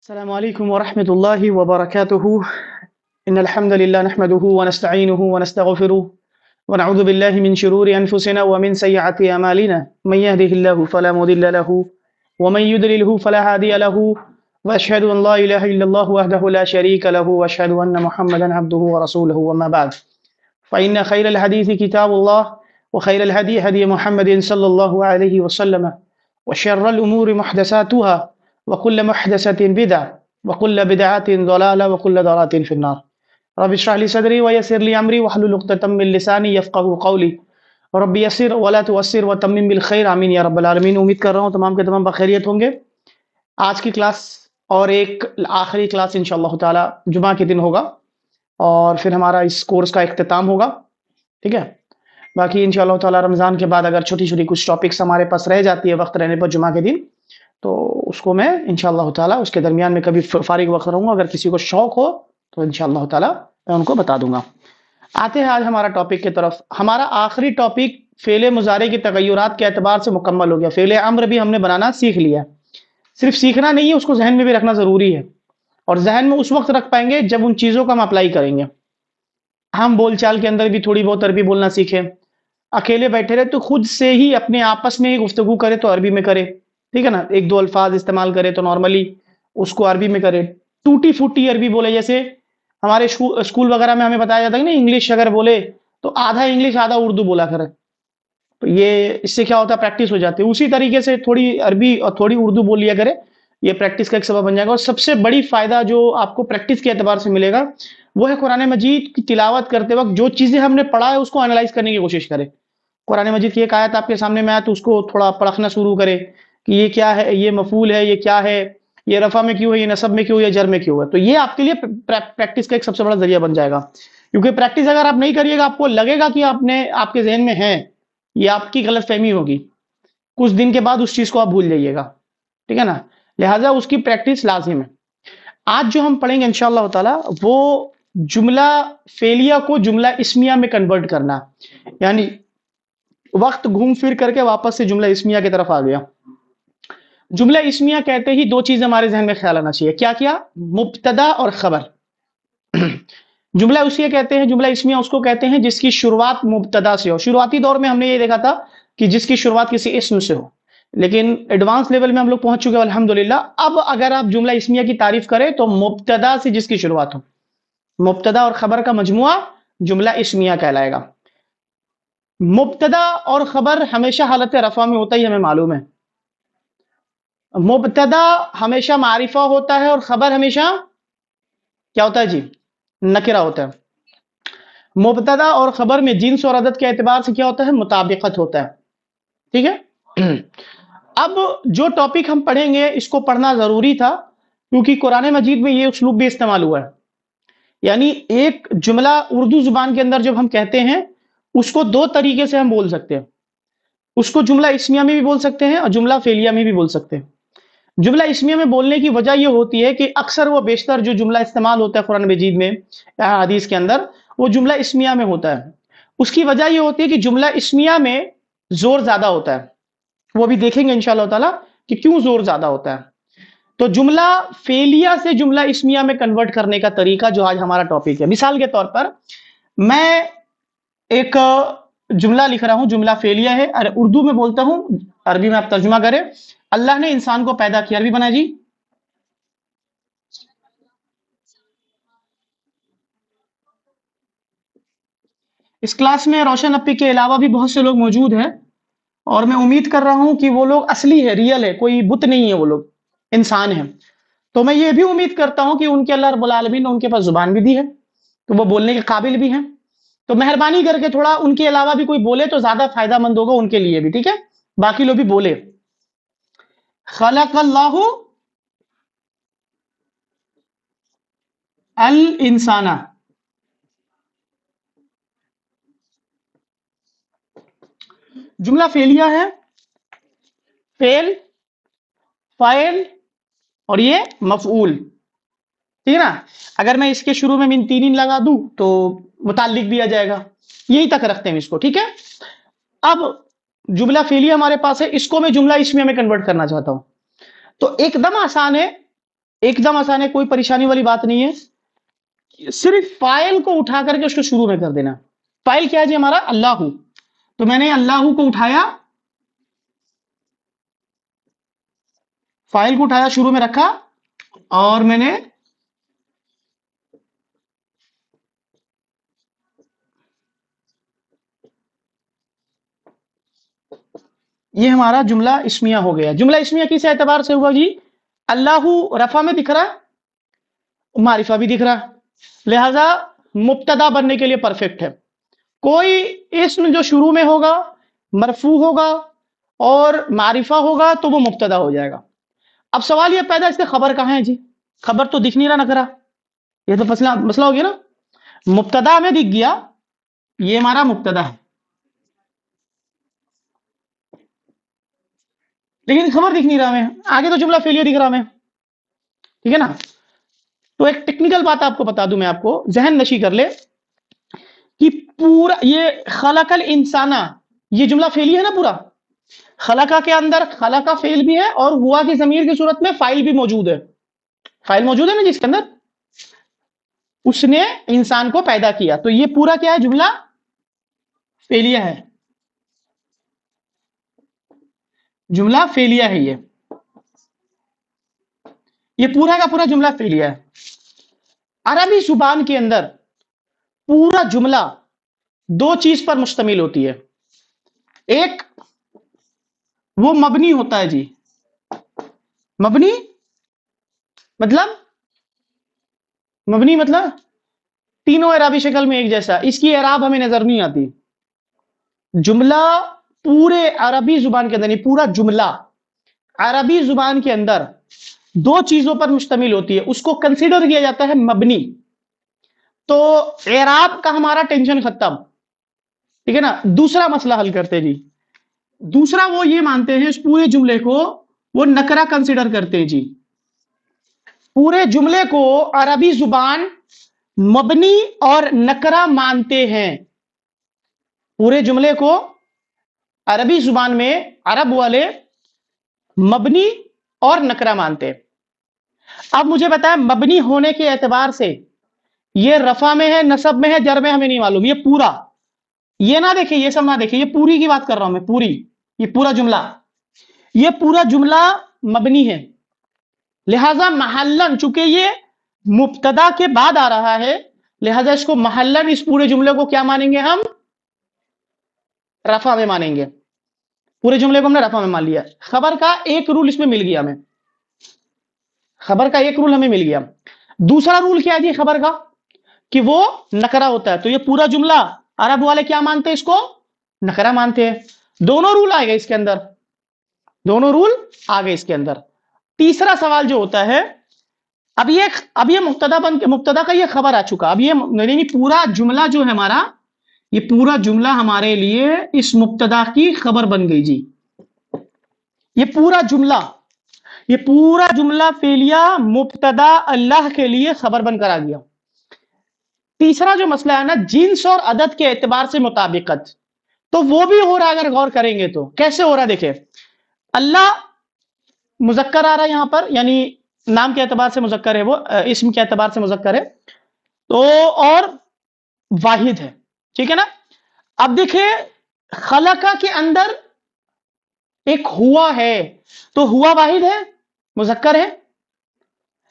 السلام عليكم ورحمة الله وبركاته. إن الحمد لله نحمده ونستعينه ونستغفره ونعوذ بالله من شرور أنفسنا ومن سيئات أعمالنا. من يهده الله فلا مضل له ومن يضلله فلا هادي له وأشهد أن لا إله إلا الله وحده لا شريك له وأشهد أن محمدا عبده ورسوله. وما بعد فإن خير الحديث كتاب الله وخير الهدي هدي محمد صلى الله عليه وسلم وشر الأمور محدثاتها وكل محدثة بدعة وكل بدعة ضلالة وكل ضلالة في النار. رب اشرح لي صدري ويسر لي أمري واحلل عقدة من لساني يفقهوا قولي. رب يسر ولا تؤثر وتمم بالخير آمین یا رب العالمین. امید کر رہا ہوں تمام کے تمام بخیریت ہوں گے. آج کی کلاس اور ایک آخری کلاس انشاءاللہ تعالی جمعہ کے دن ہوگا اور پھر ہمارا اس کورس کا اختتام ہوگا. ٹھیک ہے. باقی انشاءاللہ تعالی رمضان کے بعد اگر چھوٹی چھوٹی کچھ ٹاپکس ہمارے پاس رہ جاتی ہے وقت رہنے پر جمعہ کے دن تو اس کو میں انشاءاللہ تعالی اس کے درمیان میں کبھی فارغ وقت رہوں گا. اگر کسی کو شوق ہو تو انشاءاللہ تعالی میں ان کو بتا دوں گا. آتے ہیں آج ہمارا ٹاپک کی طرف. ہمارا آخری ٹاپک فعل مضارع کے تغیرات کے اعتبار سے مکمل ہو گیا. فعل امر بھی ہم نے بنانا سیکھ لیا. صرف سیکھنا نہیں ہے، اس کو ذہن میں بھی رکھنا ضروری ہے، اور ذہن میں اس وقت رکھ پائیں گے جب ان چیزوں کو ہم اپلائی کریں گے. ہم بول چال کے اندر بھی تھوڑی بہت عربی بولنا سیکھیں. اکیلے بیٹھے رہے تو خود سے ہی اپنے آپس میں ہی گفتگو کرے تو عربی میں کرے. ٹھیک ہے نا. ایک دو الفاظ استعمال کرے تو نارملی اس کو عربی میں کرے. ٹوٹی پھوٹی عربی بولے، جیسے ہمارے اسکول وغیرہ میں ہمیں بتایا جاتا ہے کہ نا انگلش اگر بولے تو آدھا انگلش آدھا اردو بولا کرے. تو یہ اس سے کیا ہوتا ہے، پریکٹس ہو جاتی ہے. اسی طریقے سے تھوڑی عربی اور تھوڑی اردو بول لیا کرے. یہ پریکٹس کا ایک سبب بن جائے گا. اور سب سے بڑی فائدہ جو آپ کو پریکٹس کے اعتبار سے ملے گا وہ ہے قرآن مجید کی تلاوت کرتے وقت جو چیزیں ہم نے پڑھا ہے اس کو انالائز کرنے کی کوشش کرے. قرآن مجید کی ایک آیت آپ کے سامنے میں آیا تو اس کو تھوڑا پرکھنا شروع کرے کہ یہ کیا ہے، یہ مفعول ہے، یہ کیا ہے، یہ رفع میں کیوں ہے، یہ نصب میں کیوں ہے، یہ جر میں کیوں ہے. تو یہ آپ کے لیے پریکٹس کا ایک سب سے بڑا ذریعہ بن جائے گا. کیونکہ پریکٹس اگر آپ نہیں کریے گا، آپ کو لگے گا کہ آپ کے ذہن میں ہے، یہ آپ کی غلط فہمی ہوگی. کچھ دن کے بعد اس چیز کو آپ بھول جائیے گا. ٹھیک ہے نا. لہٰذا اس کی پریکٹس لازم ہے. آج جو ہم پڑھیں گے انشاءاللہ تعالی وہ جملہ فعلیہ کو جملہ اسمیہ میں کنورٹ کرنا، یعنی وقت گھوم پھر کر کے واپس سے جملہ اسمیہ کی طرف آ گیا. جملہ اسمیہ کہتے ہی دو چیز ہمارے ذہن میں خیال آنا چاہیے. کیا کیا؟ مبتدا اور خبر. جملہ اسمیہ کہتے ہیں، جملہ اسمیہ اس کو کہتے ہیں جس کی شروعات مبتدا سے ہو. شروعاتی دور میں ہم نے یہ دیکھا تھا کہ جس کی شروعات کسی اسم سے ہو، لیکن ایڈوانس لیول میں ہم لوگ پہنچ چکے ہیں الحمدللہ. اب اگر آپ جملہ اسمیہ کی تعریف کریں تو مبتدا سے جس کی شروعات ہو، مبتدا اور خبر کا مجموعہ جملہ اسمیہ کہلائے گا. مبتدا اور خبر ہمیشہ حالت رفع میں ہوتا ہی ہمیں معلوم ہے. مبتدا ہمیشہ معرفہ ہوتا ہے اور خبر ہمیشہ کیا ہوتا ہے جی؟ نکرہ ہوتا ہے. مبتدا اور خبر میں جنس اور عدد کے اعتبار سے کیا ہوتا ہے؟ مطابقت ہوتا ہے. ٹھیک ہے. اب جو ٹاپک ہم پڑھیں گے اس کو پڑھنا ضروری تھا کیونکہ قرآن مجید میں یہ اسلوب بھی استعمال ہوا ہے. یعنی ایک جملہ اردو زبان کے اندر جب ہم کہتے ہیں اس کو دو طریقے سے ہم بول سکتے ہیں. اس کو جملہ اسمیہ میں بھی بول سکتے ہیں اور جملہ فعلیہ میں بھی بول سکتے ہیں. جملہ اسمیہ میں بولنے کی وجہ یہ ہوتی ہے کہ اکثر و بیشتر جو جملہ استعمال ہوتا ہے قرآن مجید میں یا حدیث کے اندر وہ جملہ اسمیہ میں ہوتا ہے. اس کی وجہ یہ ہوتی ہے کہ جملہ اسمیہ میں زور زیادہ ہوتا ہے. وہ بھی دیکھیں گے انشاءاللہ تعالی کہ کیوں زور زیادہ ہوتا ہے. تو جملہ فعلیہ سے جملہ اسمیہ میں کنورٹ کرنے کا طریقہ جو آج ہمارا ٹاپک ہے. مثال کے طور پر میں ایک جملہ لکھ رہا ہوں، جملہ فعلیہ ہے، اردو میں بولتا ہوں، عربی میں آپ ترجمہ کریں. اللہ نے انسان کو پیدا کیا. عربی بنا جی. اس کلاس میں روشن اپی کے علاوہ بھی بہت سے لوگ موجود ہیں اور میں امید کر رہا ہوں کہ وہ لوگ اصلی ہے، ریئل ہے، کوئی بت نہیں ہے، وہ لوگ انسان ہیں. تو میں یہ بھی امید کرتا ہوں کہ ان کے اللہ رب العالمین نے ان کے پاس زبان بھی دی ہے تو وہ بولنے کے قابل بھی ہیں. تو مہربانی کر کے تھوڑا ان کے علاوہ بھی کوئی بولے تو زیادہ فائدہ مند ہوگا ان کے لیے بھی. ٹھیک ہے. باقی لوگ بھی بولے. خلق اللہ الانسان. جملہ فعلیہ ہے، فعل، فاعل اور یہ مفعول. ٹھیک ہے نا. اگر میں اس کے شروع میں من تینین لگا دوں تو متعلق بھی آ جائے گا. یہی تک رکھتے ہیں اس کو. ٹھیک ہے. اب جملہ فعلیہ ہمارے پاس ہے، اس کو میں جملہ اسمیہ میں کنورٹ کرنا چاہتا ہوں. تو ایک دم آسان ہے. ایک دم آسان ہے، کوئی پریشانی والی بات نہیں ہے. صرف فائل کو اٹھا کر کے اس کو شروع میں کر دینا. فائل کیا ہے جی ہمارا؟ اللہ. تو میں نے اللہ کو اٹھایا، فائل کو اٹھایا، شروع میں رکھا، اور میں نے یہ ہمارا جملہ اسمیہ ہو گیا. جملہ اسمیہ کس اعتبار سے ہوا جی؟ اللہ رفع میں دکھ رہا، معرفہ بھی دکھ رہا، لہذا مبتدا بننے کے لیے پرفیکٹ ہے. کوئی اسم جو شروع میں ہوگا، مرفوع ہوگا اور معرفہ ہوگا تو وہ مبتدا ہو جائے گا. اب سوال یہ پیدا، اس کے خبر کہاں ہے جی؟ خبر تو دکھ نہیں رہا نکرا، یہ تو مسئلہ ہو گیا نا. مبتدا میں دکھ گیا، یہ ہمارا مبتدا ہے، لیکن خبر دکھ نہیں رہا میں، آگے تو جملہ فعلیہ دکھ رہا میں. ٹھیک ہے نا. تو ایک ٹیکنیکل بات آپ کو بتا دوں، میں آپ کو ذہن نشی کر لے کہ پورا یہ خلق الانسان، یہ جملہ فعلی ہے نا پورا. خلقہ کے اندر خلقہ فعل بھی ہے اور ہوا کی ضمیر کی صورت میں فاعل بھی موجود ہے. فاعل موجود ہے نا جس کے اندر، اس نے انسان کو پیدا کیا. تو یہ پورا کیا ہے؟ جملہ فعلیہ ہے، جملہ فعلیہ ہے. یہ پورا کا پورا جملہ فعلیہ ہے. عربی زبان کے اندر پورا جملہ دو چیز پر مشتمل ہوتی ہے. ایک وہ مبنی ہوتا ہے جی. مبنی مطلب تینوں اعرابی شکل میں ایک جیسا، اس کی اعراب ہمیں نظر نہیں آتی. جملہ پورے عربی زبان کے اندر، یہ پورا جملہ عربی زبان کے اندر دو چیزوں پر مشتمل ہوتی ہے، اس کو کنسیڈر کیا جاتا ہے مبنی. تو اعراب کا ہمارا ٹینشن ختم. ٹھیک ہے نا. دوسرا مسئلہ حل کرتے جی. دوسرا وہ یہ مانتے ہیں اس پورے جملے کو وہ نکرہ کنسیڈر کرتے ہیں جی. پورے جملے کو عربی زبان مبنی اور نکرہ مانتے ہیں. پورے جملے کو عربی زبان میں عرب والے مبنی اور نکرہ مانتے ہیں. اب مجھے بتائیں مبنی ہونے کے اعتبار سے یہ رفع میں ہے، نصب میں ہے، جر میں، ہمیں نہیں معلوم. یہ پورا، یہ نہ دیکھیں، یہ سب نہ دیکھیں، یہ پوری کی بات کر رہا ہوں میں، پوری، یہ پورا جملہ، یہ پورا جملہ مبنی ہے. لہذا محلن، چونکہ یہ مبتدا کے بعد آ رہا ہے، لہذا اس کو محلن، اس پورے جملے کو کیا مانیں گے ہم؟ رفع میں مانیں گے. پورے جملے کو ہم نے رفع میں مان لیا. خبر کا ایک رول اس میں مل گیا ہمیں، خبر کا ایک رول ہمیں مل گیا. دوسرا رول کیا ہے جی خبر کا؟ کہ وہ نکرہ ہوتا ہے. تو یہ پورا جملہ عرب والے کیا مانتے ہیں؟ اس کو نکرہ مانتے ہیں. دونوں رول آ گئے اس کے اندر، دونوں رول آ گئے اس کے اندر. تیسرا سوال جو ہوتا ہے، اب یہ مبتدا کا یہ خبر آ چکا. اب یہ پورا جملہ جو ہے ہمارا، یہ پورا جملہ ہمارے لیے اس مبتدا کی خبر بن گئی جی. یہ پورا جملہ فعلیہ مبتدا اللہ کے لیے خبر بن کر آ گیا. تیسرا جو مسئلہ ہے نا، جنس اور عدد کے اعتبار سے مطابقت، تو وہ بھی ہو رہا. اگر غور کریں گے تو کیسے ہو رہا؟ دیکھیں، اللہ مذکر آ رہا ہے یہاں پر، یعنی نام کے اعتبار سے مذکر ہے، وہ اسم کے اعتبار سے مذکر ہے، تو اور واحد ہے. ٹھیک ہے نا. اب دیکھیں خلقہ کے اندر ایک ہوا ہے، تو ہوا واحد ہے، مذکر ہے،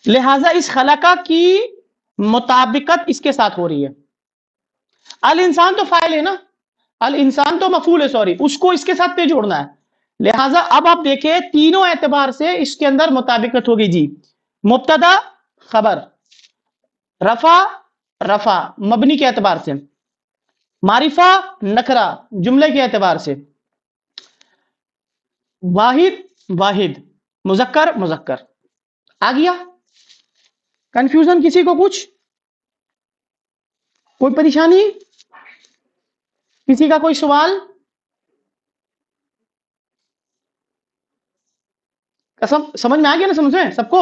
لہذا اس خلقہ کی مطابقت اس کے ساتھ ہو رہی ہے. الانسان تو فاعل ہے نا، الانسان تو مفعول ہے، سوری، اس کو اس کے ساتھ پہ جوڑنا ہے. لہذا اب آپ دیکھیں تینوں اعتبار سے اس کے اندر مطابقت ہوگی جی. مبتدا خبر، رفع مبنی کے اعتبار سے، معرفہ نکرہ جملے کے اعتبار سے، واحد مذکر. آ گیا؟ کنفیوژن کسی کو؟ کچھ کوئی پریشانی؟ کسی کا کوئی سوال؟ سمجھ میں آ گیا نا؟ سمجھ میں سب کو؟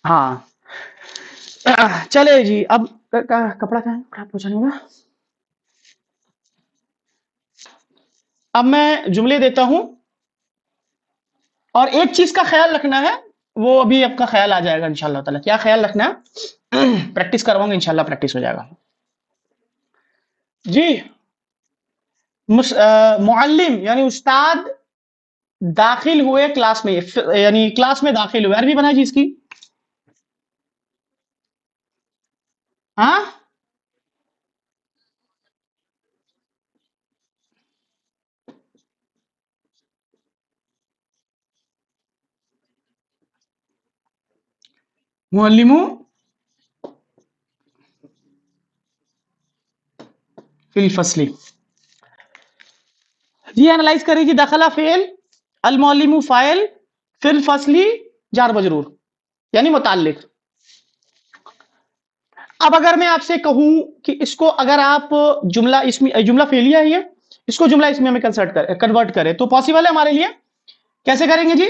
ہاں چلے جی. اب کپڑا کہاں ہے؟ کپڑا پوچھنے ہوگا. اب میں جملے دیتا ہوں، اور ایک چیز کا خیال رکھنا ہے، وہ ابھی آپ کا خیال آ جائے گا انشاءاللہ تعالیٰ. کیا خیال رکھنا ہے؟ پریکٹس کرواؤں گا انشاءاللہ، پریکٹس ہو جائے گا. جی معلم یعنی استاد داخل ہوئے کلاس میں، یعنی کلاس میں داخل ہوئے. عربی بنا جی اس کی. ہاں معلمو فی الفصل. جی اینالائز کریں جی. دخلہ فعل، المعلم فاعل، فی الفصل جار مجرور یعنی متعلق. اب اگر میں آپ سے کہوں کہ اس کو اگر آپ جملہ فعلیہ ہے یہ، اس کو جملہ اسمیہ میں کنورٹ کریں تو پاسبل ہے ہمارے لیے؟ کیسے کریں گے جی؟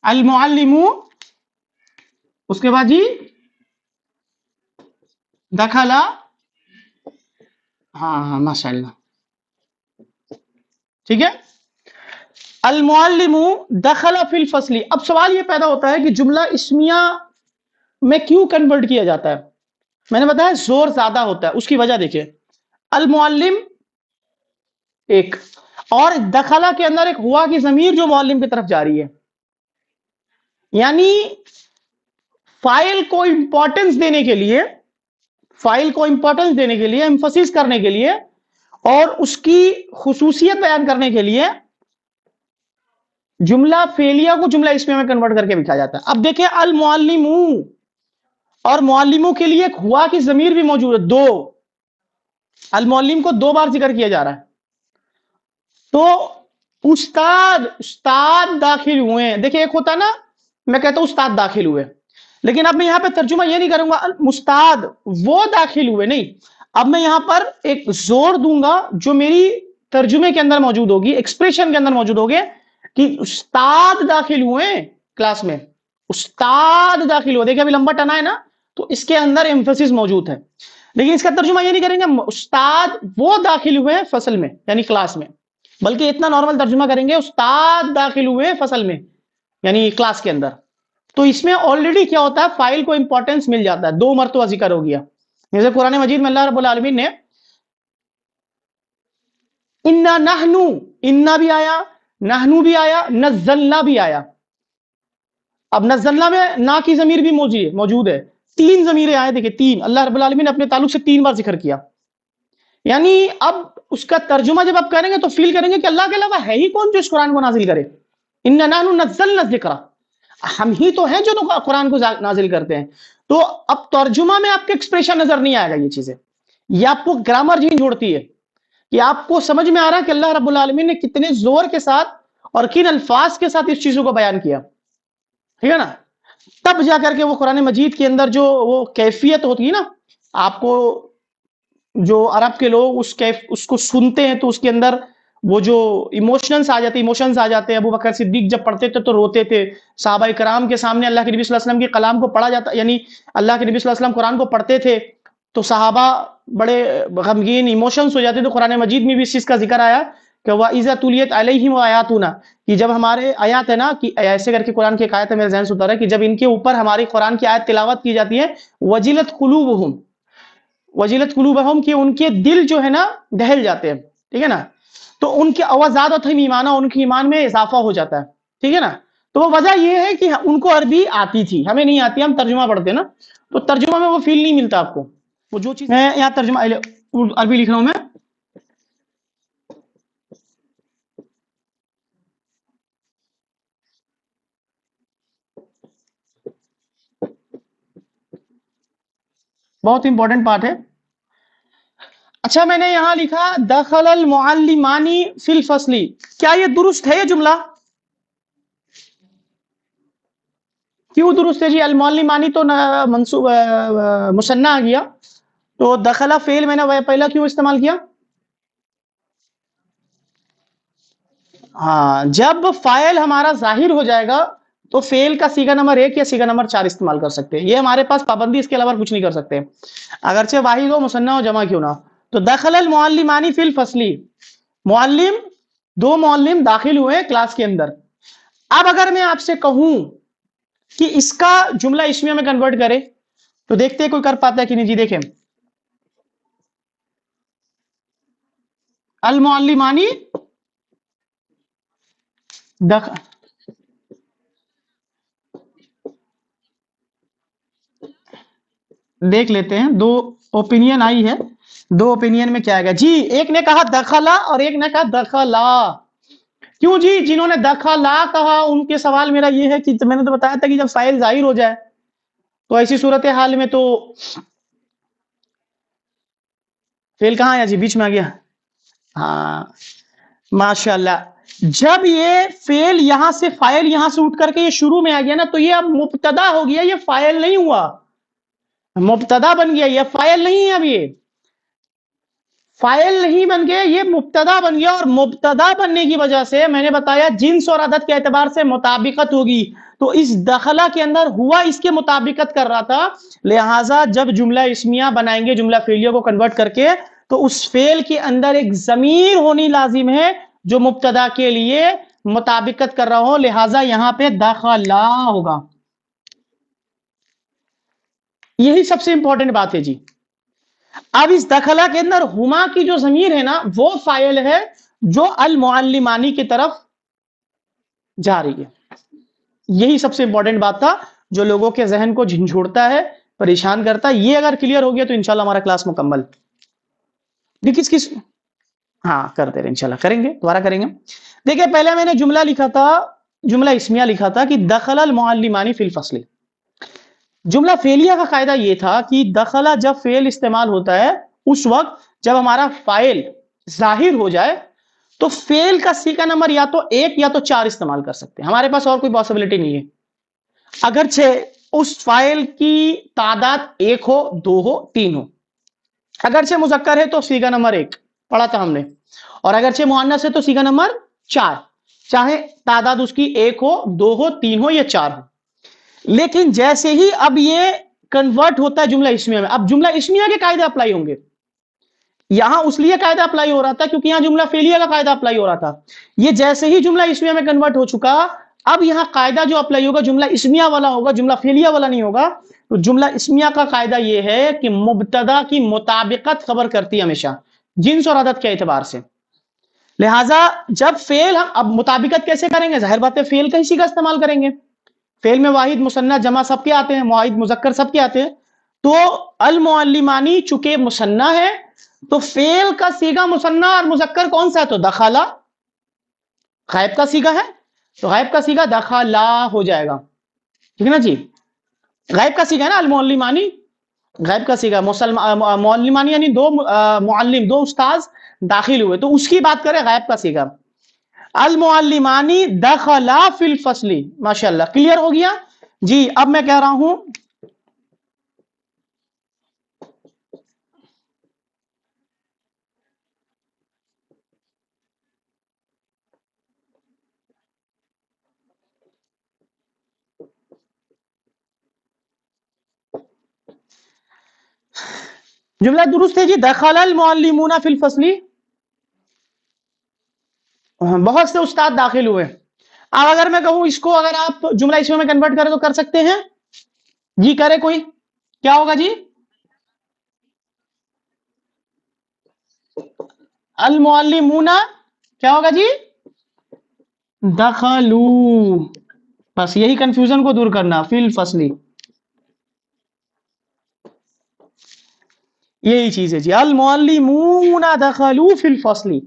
المعلم، اس کے بعد جی دخلا. ہاں ماشاء اللہ، ٹھیک ہے. المعلم دخل فی الفصل. اب سوال یہ پیدا ہوتا ہے کہ جملہ اسمیہ میں کیوں کنورٹ کیا جاتا ہے؟ میں نے بتایا زور زیادہ ہوتا ہے، اس کی وجہ دیکھیں. المعلم ایک، اور دخلہ کے اندر ایک ہوا کی ضمیر جو معلم کی طرف جا رہی ہے، یعنی فائل کو امپورٹنس دینے کے لیے، ایمفسس کرنے کے لیے اور اس کی خصوصیت بیان کرنے کے لیے جملہ فعلیہ کو جملہ اسمیہ میں کنورٹ کر کے لکھا جاتا ہے. اب دیکھیں المعلم اور معلموں کے لیے ایک ہوا کی ضمیر بھی موجود ہے، دو. المعلم کو دو بار ذکر کیا جا رہا ہے. تو استاد داخل ہوئے ہیں. دیکھیں ایک ہوتا نا، میں کہتا ہوں استاد داخل ہوئے، لیکن اب میں یہاں پہ ترجمہ یہ نہیں کروں گا استاد وہ داخل ہوئے، نہیں. اب میں یہاں پر ایک زور دوں گا جو میری ترجمے کے اندر موجود ہوگی، ایکسپریشن کے اندر موجود ہوگی کہ استاد داخل ہوئے کلاس میں. استاد داخل ہوئے، دیکھیں ابھی لمبا ٹنا ہے نا، تو اس کے اندر ایمفسس موجود ہے. لیکن اس کا ترجمہ یہ نہیں کریں گے استاد وہ داخل ہوئے فصل میں یعنی کلاس میں، بلکہ اتنا نارمل ترجمہ کریں گے استاد داخل ہوئے فصل میں یعنی کلاس کے اندر. تو اس میں آلریڈی کیا ہوتا ہے، فائل کو امپورٹنس مل جاتا ہے، دو مرتبہ ذکر ہو گیا. جیسے قرآن مجید میں اللہ رب العالمین نے انا نحنو، انا بھی آیا، نحنو بھی آیا، نزلنا بھی آیا. اب نزلنا میں نا کی ضمیر بھی موجود ہے. تین ضمیریں آئے، دیکھیں تین، اللہ رب العالمین نے اپنے تعلق سے تین بار ذکر کیا. یعنی اب اس کا ترجمہ جب آپ کریں گے تو فیل کریں گے کہ اللہ کے علاوہ ہے ہی کون جو اس قرآن کو نازل کرے. انا نحن نزلنا الذکر، ہم ہی تو ہیں جو قرآن کو نازل کرتے ہیں. تو اب ترجمہ میں آپ کے ایکسپریشن نظر نہیں آئے گا. یہ چیزیں یہ آپ کو گرامر جھینج چھوڑتی ہے کہ آپ کو سمجھ میں آ رہا ہے کہ اللہ رب العالمین نے کتنے زور کے ساتھ اور کن الفاظ کے ساتھ اس چیزوں کو بیان کیا، ٹھیک ہے نا. تب جا کر کے وہ قرآن مجید کے اندر جو وہ کیفیت ہوتی ہے نا، آپ کو جو عرب کے لوگ اس کو سنتے ہیں تو اس کے اندر وہ جو ایموشنز آ جاتے ہیں. ابو بکر صدیق جب پڑھتے تھے تو روتے تھے. صحابہ کرام کے سامنے اللہ کے نبی صلی اللہ علیہ وسلم کے کلام کو پڑھا جاتا، یعنی اللہ کے نبی صلی اللہ علیہ وسلم قرآن کو پڑھتے تھے تو صحابہ بڑے غمگین ایموشنز ہو جاتے. تو قرآن مجید میں بھی اس چیز کا ذکر آیا کہ وَإِذَا تُلِيَتْ عَلَيْهِمْ آيَاتُنَا، کہ جب ہمارے آیات ہے نا، کہ ایسے کر کے قرآن کی ایک آیت ہے میرے ذہن سے اتر ہے کہ جب ان کے اوپر ہماری قرآن کی آیت تلاوت کی جاتی ہے، وَجِلَتْ قُلُوبُهُمْ، کہ ان کے دل جو ہے نا دہل جاتے ہیں، ٹھیک ہے نا. تو ان کے زادتہم ایمانا، ان کے ایمان میں اضافہ ہو جاتا ہے، ٹھیک ہے نا. تو وہ وجہ یہ ہے کہ ان کو عربی آتی تھی، ہمیں نہیں آتی، ہم ترجمہ پڑھتے ہیں نا، تو ترجمہ میں وہ فیل نہیں ملتا آپ کو. وہ جو چیز میں یہاں ترجمہ عربی لکھ رہا ہوں میں، بہت امپورٹنٹ پارٹ ہے. اچھا میں نے یہاں لکھا دخل المعلمانی فی الفصل، کیا یہ درست ہے یہ جملہ؟ کیوں درست ہے جی؟ المعلمانی تو منصوب مثنیٰ آ گیا، تو دخلہ فعل میں نے پہلا کیوں استعمال کیا؟ ہاں، جب فاعل ہمارا ظاہر ہو جائے گا تو فعل کا صیغہ نمبر 1 یا صیغہ نمبر 4 استعمال کر سکتے ہیں. یہ ہمارے پاس پابندی، اس کے علاوہ کچھ نہیں کر سکتے، اگرچہ واحد ہو، مثنیٰ ہو، جمع کیوں نہ. تو دخل المعلمانی فی الفصل، معلم دو معلم داخل ہوئے کلاس کے اندر. اب اگر میں آپ سے کہوں کہ اس کا جملہ اسمیہ میں کنورٹ کرے تو دیکھتے ہیں کوئی کر پاتا ہے کہ نہیں. جی دیکھیں, المعلمانی دیکھ لیتے ہیں, دو اوپینین آئی ہے, دو اوپینین میں کیا آئے گا. جی ایک نے کہا دخلا اور ایک نے کہا دخلا. کیوں جی؟ جنہوں نے دخلا کہا ان کے سوال میرا یہ ہے کہ میں نے تو بتایا تھا کہ جب فاعل ظاہر ہو جائے تو ایسی صورتحال میں تو فعل کہاں آیا جی؟ بیچ میں آ گیا. ہاں ماشاءاللہ. جب یہ فعل یہاں سے فاعل یہاں سے اٹھ کر کے یہ شروع میں آ گیا نا تو یہ اب مبتدا ہو گیا, یہ فاعل نہیں ہوا, مبتدا بن گیا. یہ فاعل نہیں ہے, اب یہ فاعل نہیں بن گیا, یہ مبتدا بن گیا. اور مبتدا بننے کی وجہ سے میں نے بتایا جنس اور عدد کے اعتبار سے مطابقت ہوگی. تو اس دخلا کے اندر ہوا اس کے مطابقت کر رہا تھا, لہٰذا جب جملہ اسمیہ بنائیں گے جملہ فعلیہ کو کنورٹ کر کے تو اس فعل کے اندر ایک ضمیر ہونی لازم ہے جو مبتدا کے لیے مطابقت کر رہا ہو, لہٰذا یہاں پہ دخلا ہوگا. یہی سب سے امپورٹنٹ بات ہے جی. اب اس دخلا کے اندر ہما کی جو ضمیر ہے نا وہ فاعل ہے جو المعلمانی کی طرف جا رہی ہے. یہی سب سے امپورٹنٹ بات تھا جو لوگوں کے ذہن کو جھنجھوڑتا ہے, پریشان کرتا ہے. یہ اگر کلیئر ہو گیا تو انشاءاللہ ہمارا کلاس مکمل. کس ہاں کرتے رہے, انشاءاللہ کریں گے, دوبارہ کریں گے. دیکھیں پہلے میں نے جملہ لکھا تھا, جملہ اسمیہ لکھا تھا کہ دخل المعلمانی فی الفصل. جملہ فعلیہ کا قاعدہ یہ تھا کہ دخلا جب فعل استعمال ہوتا ہے اس وقت جب ہمارا فاعل ظاہر ہو جائے تو فعل کا صیغہ نمبر یا تو ایک یا تو چار استعمال کر سکتے ہیں. ہمارے پاس اور کوئی پاسبلٹی نہیں ہے. اگرچہ اس فاعل کی تعداد ایک ہو, دو ہو, تین ہو. اگرچہ مذکر ہے تو صیغہ نمبر ایک پڑھا تھا ہم نے, اور اگرچہ مؤنث ہے تو صیغہ نمبر چار, چاہے تعداد اس کی ایک ہو, دو ہو, تین ہو یا چار ہو. لیکن جیسے ہی اب یہ کنورٹ ہوتا ہے جملہ اسمیہ میں, اب جملہ اسمیہ کے قاعدے اپلائی ہوں گے. یہاں اس لیے قاعدہ اپلائی ہو رہا تھا کیونکہ یہاں جملہ فعلیہ کا قاعدہ اپلائی ہو رہا تھا. یہ جیسے ہی جملہ اسمیہ میں کنورٹ ہو چکا, اب یہاں قاعدہ جو اپلائی ہوگا جملہ اسمیہ والا ہوگا, جملہ فعلیہ والا نہیں ہوگا. تو جملہ اسمیہ کا قاعدہ یہ ہے کہ مبتدا کی مطابقت خبر کرتی ہے ہمیشہ جنس اور عدد کے اعتبار سے. لہٰذا جب فعل, ہم اب مطابقت کیسے کریں گے؟ ظاہر بات ہے فعل کا اسی کا استعمال کریں گے. فعل میں واحد, مثنیٰ, جمع سب کے آتے ہیں, واحد مذکر سب کے آتے ہیں. تو المعلمانی چونکہ مثنیٰ ہے تو فعل کا صیغہ مثنیٰ اور مذکر کون سا ہے؟ تو دخلا. غائب کا صیغہ ہے تو غائب کا صیغہ دخلا ہو جائے گا. ٹھیک ہے نا جی؟ غائب کا صیغہ ہے نا المعلمانی, غائب کا صیغہ. معلمانی یعنی دو معلم, دو استاذ داخل ہوئے, تو اس کی بات کریں غائب کا صیغہ. المعلمانی دخلا فی الفصل. ماشاءاللہ کلیئر ہو گیا جی. اب میں کہہ رہا ہوں جملہ درست ہے جی. دخل المعلمون فی الفصل, بہت سے استاد داخل ہوئے. اب اگر میں کہوں اس کو اگر آپ جملہ اسمیہ میں کنورٹ کریں تو کر سکتے ہیں جی؟ کرے کوئی؟ کیا ہوگا جی؟ المعلمون کیا ہوگا جی؟ دخلوا. بس یہی کنفیوژن کو دور کرنا, فی الفصل, یہی چیز ہے جی. المعلمون دخلوا فی الفصل,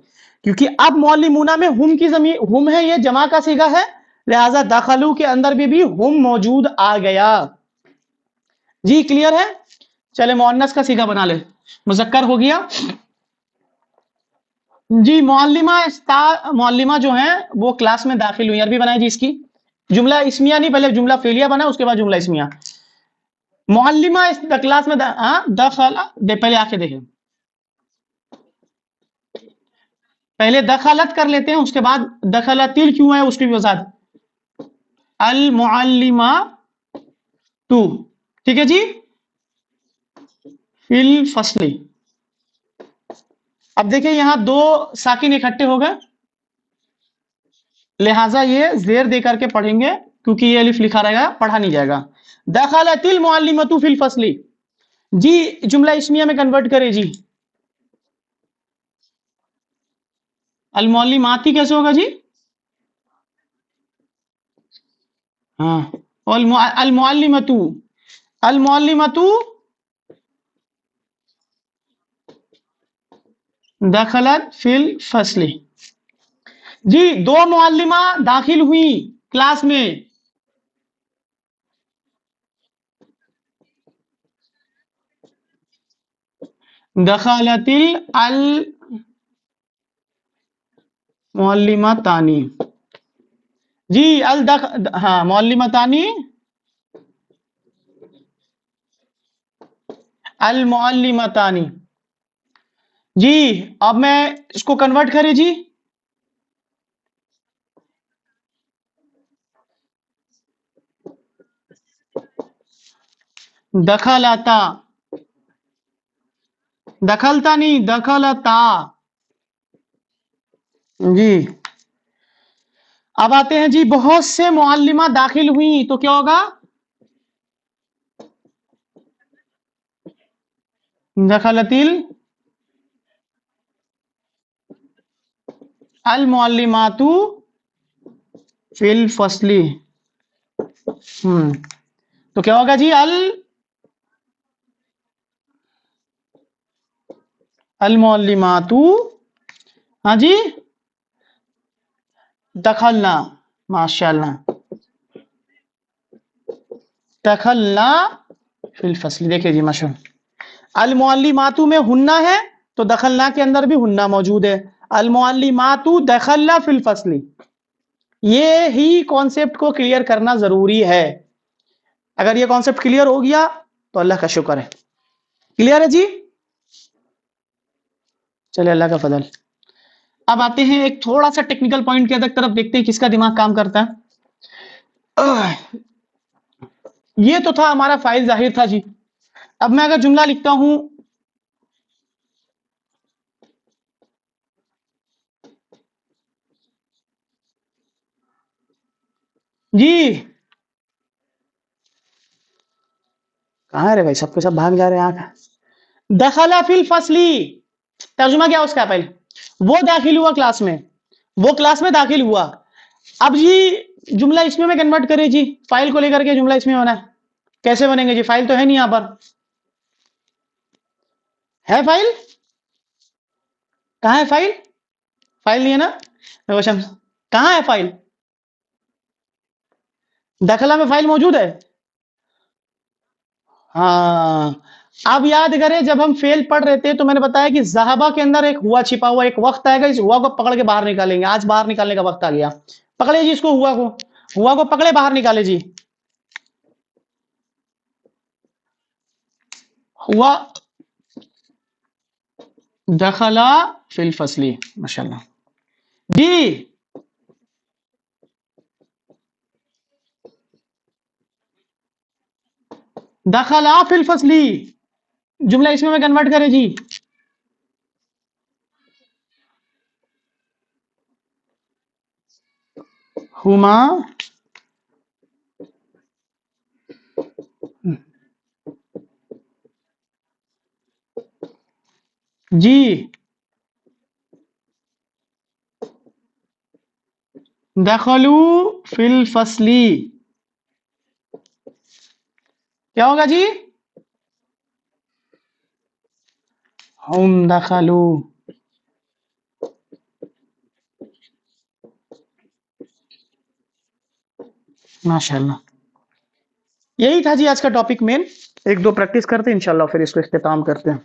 کیونکہ اب معلمون میں ہم کی ضمیر, ہم ہے, یہ جمع کا صیغہ ہے, لہذا دخلوا کے اندر بھی ہم موجود آ گیا جی. کلیئر ہے؟ چلے مؤنث کا صیغہ بنا لے, مذکر ہو گیا جی. معلمہ جو ہیں وہ کلاس میں داخل ہوئی, عربی بنائے جی اس کی. جملہ اسمیہ نہیں, پہلے جملہ فعلیہ بنا اس کے بعد جملہ اسمیہ. معلمہ اس کلاس میں دخلا, پہلے آ کے دیکھیں, پہلے دخلت کر لیتے ہیں اس کے بعد دخلتل کیوں ہے اس کی بھی وضاحت. المعلمہ تو, ٹھیک ہے جی, فی الفصل. اب دیکھیں یہاں دو ساکن اکٹھے ہو گئے, لہٰذا یہ زیر دے کر کے پڑھیں گے کیونکہ یہ الف لکھا رہے گا، پڑھا نہیں جائے گا. دخلت المعلمۃ فی الفصل. جی جملہ اسمیہ میں کنورٹ کرے جی. المعلماتی کیسے ہوگا جی؟ ہاں المعلمۃ. المعلمۃ دخلت فی الفصل. جی دو معلمہ داخل ہوئی کلاس میں. دخلت المعلمتانی. جی ہاں معلمتانی المعلمتانی. جی اب میں اس کو کنورٹ کرے جی. دخلتا. دخلتا نہیں دخلتا. جی اب آتے ہیں جی بہت سے معلمہ داخل ہوئی تو کیا ہوگا؟ دخلت المعلمات فی الفصل. تو کیا ہوگا جی؟ المعلمات. ہاں جی دخلنا. ماشاء اللہ. دخلنا فی الفصل. دیکھیں جی ماشاء اللہ. المعلمات میں ہنہ ہے تو دخلنا کے اندر بھی ہنہ موجود ہے. المعلمات دخلنا فی الفصل. یہ ہی کانسیپٹ کو کلیئر کرنا ضروری ہے. اگر یہ کانسیپٹ کلیئر ہو گیا تو اللہ کا شکر ہے. کلیئر ہے جی؟ چلے اللہ کا فضل. اب آتے ہیں ایک تھوڑا سا ٹیکنیکل پوائنٹ کی طرف، دیکھتے ہیں کس کا دماغ کام کرتا ہے. یہ تو تھا ہمارا فائل ظاہر تھا جی. اب میں اگر جملہ لکھتا ہوں جی، کہاں رہے بھائی؟ سب کے سب بھاگ جا رہے ہیں. دخل فی الفصل. ترجمہ کیا اس کا؟ پہلے وہ داخل ہوا کلاس میں، وہ کلاس میں داخل ہوا. اب جی جملہ اس میں کنورٹ کرے جی. فائل کو لے کر کے جملہ اس میں ہونا ہے. کیسے بنیں گے جی؟ فائل تو ہے نہیں یہاں پر. ہے فائل؟ کہاں ہے فائل؟ فائل نہیں ہے نا روشن؟ کہاں ہے فائل؟ دخلہ میں فائل موجود ہے. ہاں اب یاد کریں جب ہم فیل پڑھ رہے تھے تو میں نے بتایا کہ ذہبہ کے اندر ایک ہوا چھپا ہوا، ایک وقت آئے گا اس ہوا کو پکڑ کے باہر نکالیں گے. آج باہر نکالنے کا وقت آ گیا. پکڑے جی اس کو، ہوا کو پکڑے باہر نکالے جی. ہوا دخلا فی الفصل. ماشاء اللہ جی. دخلا فی الفصل جملہ اس میں کنورٹ کرے جی. ہما جی دخلوا فی الفصل. کیا ہوگا جی؟ ہم دخلوا. ماشاء اللہ. یہی تھا جی آج کا ٹاپک مین. ایک دو پریکٹس کرتے ہیں انشاءاللہ پھر اس کو اختتام کرتے ہیں.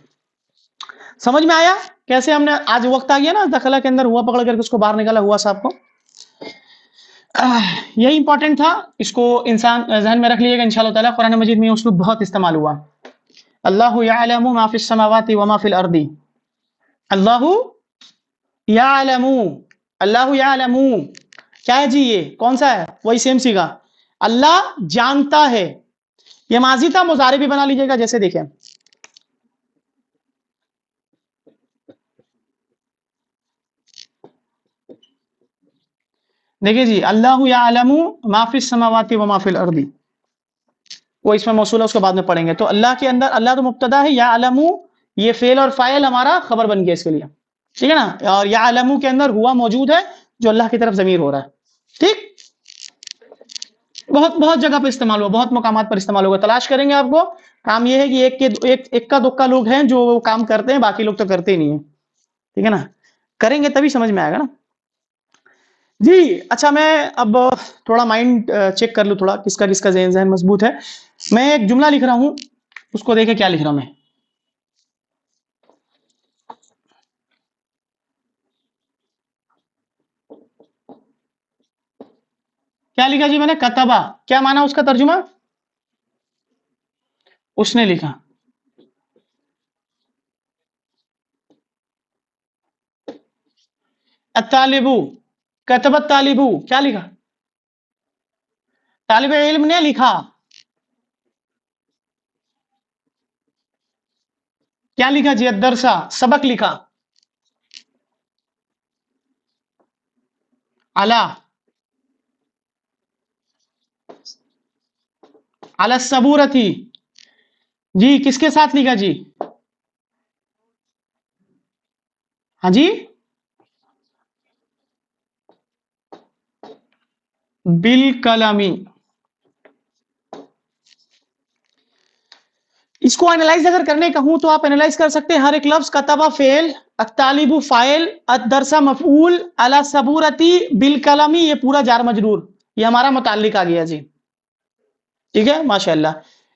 سمجھ میں آیا کیسے ہم نے آج وقت آ گیا نا دخلہ کے اندر ہوا پکڑ کر کے اس کو باہر نکالا ہوا صاحب کو. یہی امپورٹنٹ تھا. اس کو انسان ذہن میں رکھ لیے گا انشاءاللہ تعالی. قرآن مجید میں اسلوب بہت استعمال ہوا. اللہ یعلم ما فی السماوات وما فی الارض. اللہ یعلم. اللہ یعلم کیا ہے جی؟ یہ کون سا ہے؟ وہی سیم سیگا. اللہ جانتا ہے. یہ ماضی تھا، مضارع بھی بنا لیجیے گا. جیسے دیکھیں دیکھیے جی، اللہ یعلم ما فی السماوات و ما فی الارض، وہ اس میں موصول ہے، اس کو بعد میں پڑھیں گے. تو اللہ کے اندر اللہ تو مبتدا ہے، یعلم یہ فعل اور فاعل ہمارا خبر بن گیا اس کے لیے، ٹھیک ہے نا. اور یعلم کے اندر ہوا موجود ہے جو اللہ کی طرف ضمیر ہو رہا ہے. ٹھیک، بہت بہت جگہ پہ استعمال ہوا، بہت مقامات پر استعمال ہوگا. تلاش کریں گے آپ کو. کام یہ ہے کہ ایک کا دکا لوگ ہیں جو کام کرتے ہیں، باقی لوگ تو کرتے ہی نہیں ہیں. ٹھیک ہے نا، کریں گے تبھی سمجھ میں آئے گا نا. جی اچھا، میں اب تھوڑا مائنڈ چیک کر لوں، تھوڑا کس کا ذہن مضبوط ہے. میں ایک جملہ لکھ رہا ہوں، اس کو دیکھیں کیا لکھ رہا ہوں میں. کیا لکھا جی میں نے؟ کتبہ. کیا مانا اس کا ترجمہ؟ اس نے لکھا. الطالبو، کتب الطالبو، کیا لکھا؟ طالب علم نے لکھا. کیا لکھا جی؟ الدرسہ، سبق لکھا. علی، علی الصبورتی. جی کس کے ساتھ لکھا جی؟ ہاں جی، بالکلامی. اس کو اینالائز اگر کرنے کہوں تو آپ اینالائز کر سکتے ہیں. ہر ایک لفظ، کتبہ فعل، الطالب فاعل، الدرسہ مفعول، علی صبورتی، بالکلامی، یہ پورا جار مجرور، یہ ہمارا متعلق آ گیا جی. ٹھیک ہے، ماشاءاللہ.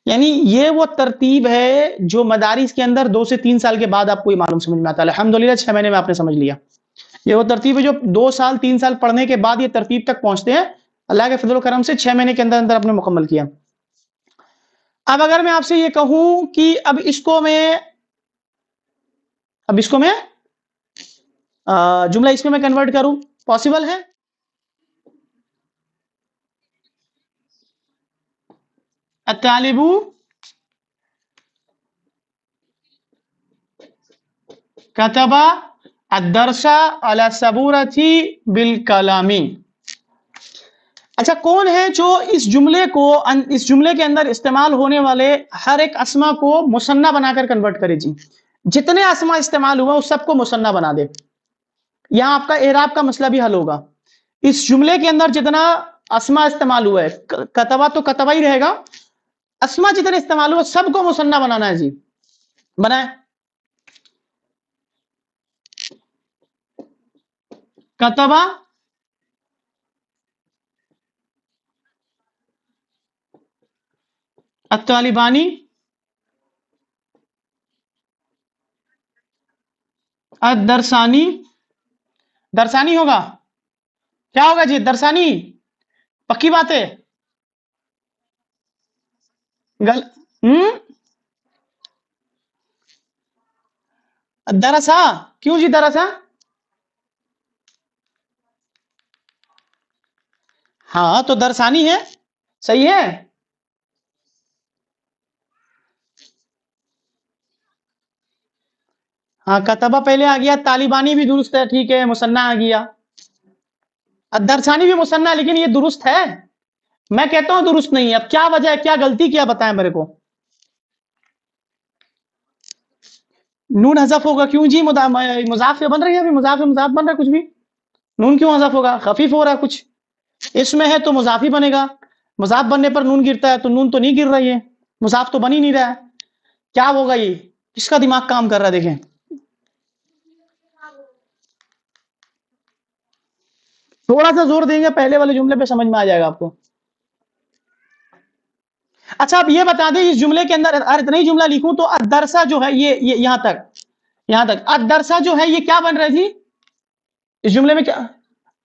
یعنی یہ وہ ترتیب ہے جو مدارس کے اندر 2 سے 3 سال کے بعد آپ کو یہ معلوم سمجھ میں آتا ہے. الحمدللہ 6 مہینے میں آپ نے سمجھ لیا. یہ وہ ترتیب ہے جو 2 سال 3 سال پڑھنے کے بعد یہ ترتیب تک پہنچتے ہیں. اللہ کے فضل و کرم سے 6 مہینے کے اندر اندر آپ نے مکمل کیا. اب اگر میں آپ سے یہ کہوں کہ اب اس کو میں جملہ اس میں کنورٹ کروں، پاسبل ہے؟ الطالب کتب الدرس علی الصبورتی بالکلام. اچھا، کون ہے جو اس جملے کے اندر استعمال ہونے والے ہر ایک اسما کو مثنیٰ بنا کر کنورٹ کرے جی؟ جتنے اسما استعمال ہوا اس سب کو مثنیٰ بنا دے. یہاں آپ کا اعراب کا مسئلہ بھی حل ہوگا. اس جملے کے اندر جتنا اسما استعمال ہوا ہے، کتبہ تو کتبہ ہی رہے گا، اسما جتنے استعمال ہوا سب کو مثنیٰ بنانا ہے جی. بنائے. کتبہ الطالبانی الدرسانی. درسانی ہوگا. کیا ہوگا جی؟ درسانی. پکی بات ہے. درسا. کیوں جی درسا؟ ہاں تو درسانی ہے، صحیح ہے. ہاں کتبہ پہلے آ گیا، طالبانی بھی درست ہے، ٹھیک ہے، مثنیٰ آ گیا. درسانی بھی مثنیٰ، لیکن یہ درست ہے. میں کہتا ہوں درست نہیں ہے. اب کیا وجہ ہے، کیا غلطی کیا بتائیں میرے کو. نون حذف ہوگا. کیوں جی؟ مضاف بن رہی ہے، ابھی مضاف مضاف بن رہا ہے کچھ بھی. نون کیوں حذف ہوگا؟ خفیف ہو رہا ہے کچھ. اس میں ہے تو مضاف ہی بنے گا. مضاف بننے پر نون گرتا ہے، تو نون تو نہیں گر رہی ہے، مضاف تو بن ہی نہیں رہا ہے. کیا ہوگا یہ؟ کس کا دماغ کام کر رہا ہے؟ دیکھیں تھوڑا سا زور دیں گے پہلے والے جملے پہ، سمجھ میں آ جائے گا آپ کو. اچھا اب یہ بتا دیں، اس جملے کے اندر اگر اتنا ہی جملہ لکھوں تو الدرسہ جو ہے، یہ یہاں تک الدرسہ جو ہے یہ کیا بن رہا ہے جی؟ اس جملے میں کیا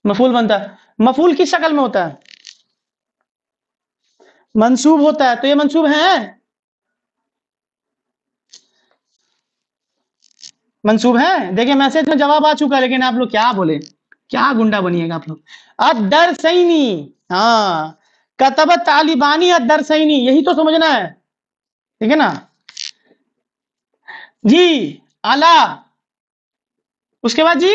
مفعول بنتا ہے؟ مفعول کس شکل میں ہوتا ہے؟ منصوب ہوتا ہے. تو یہ منصوب ہے، منصوب ہے. دیکھیں میسج میں جواب آ چکا ہے، لیکن آپ لوگ کیا بولے، کیا گنڈا بنیے گا آپ لوگ. الدرسینی. ہاں، کتب طالبانی الدرسینی، یہی تو سمجھنا ہے. ٹھیک ہے نا جی. اعلی. اس کے بعد جی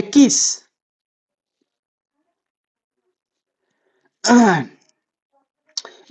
21।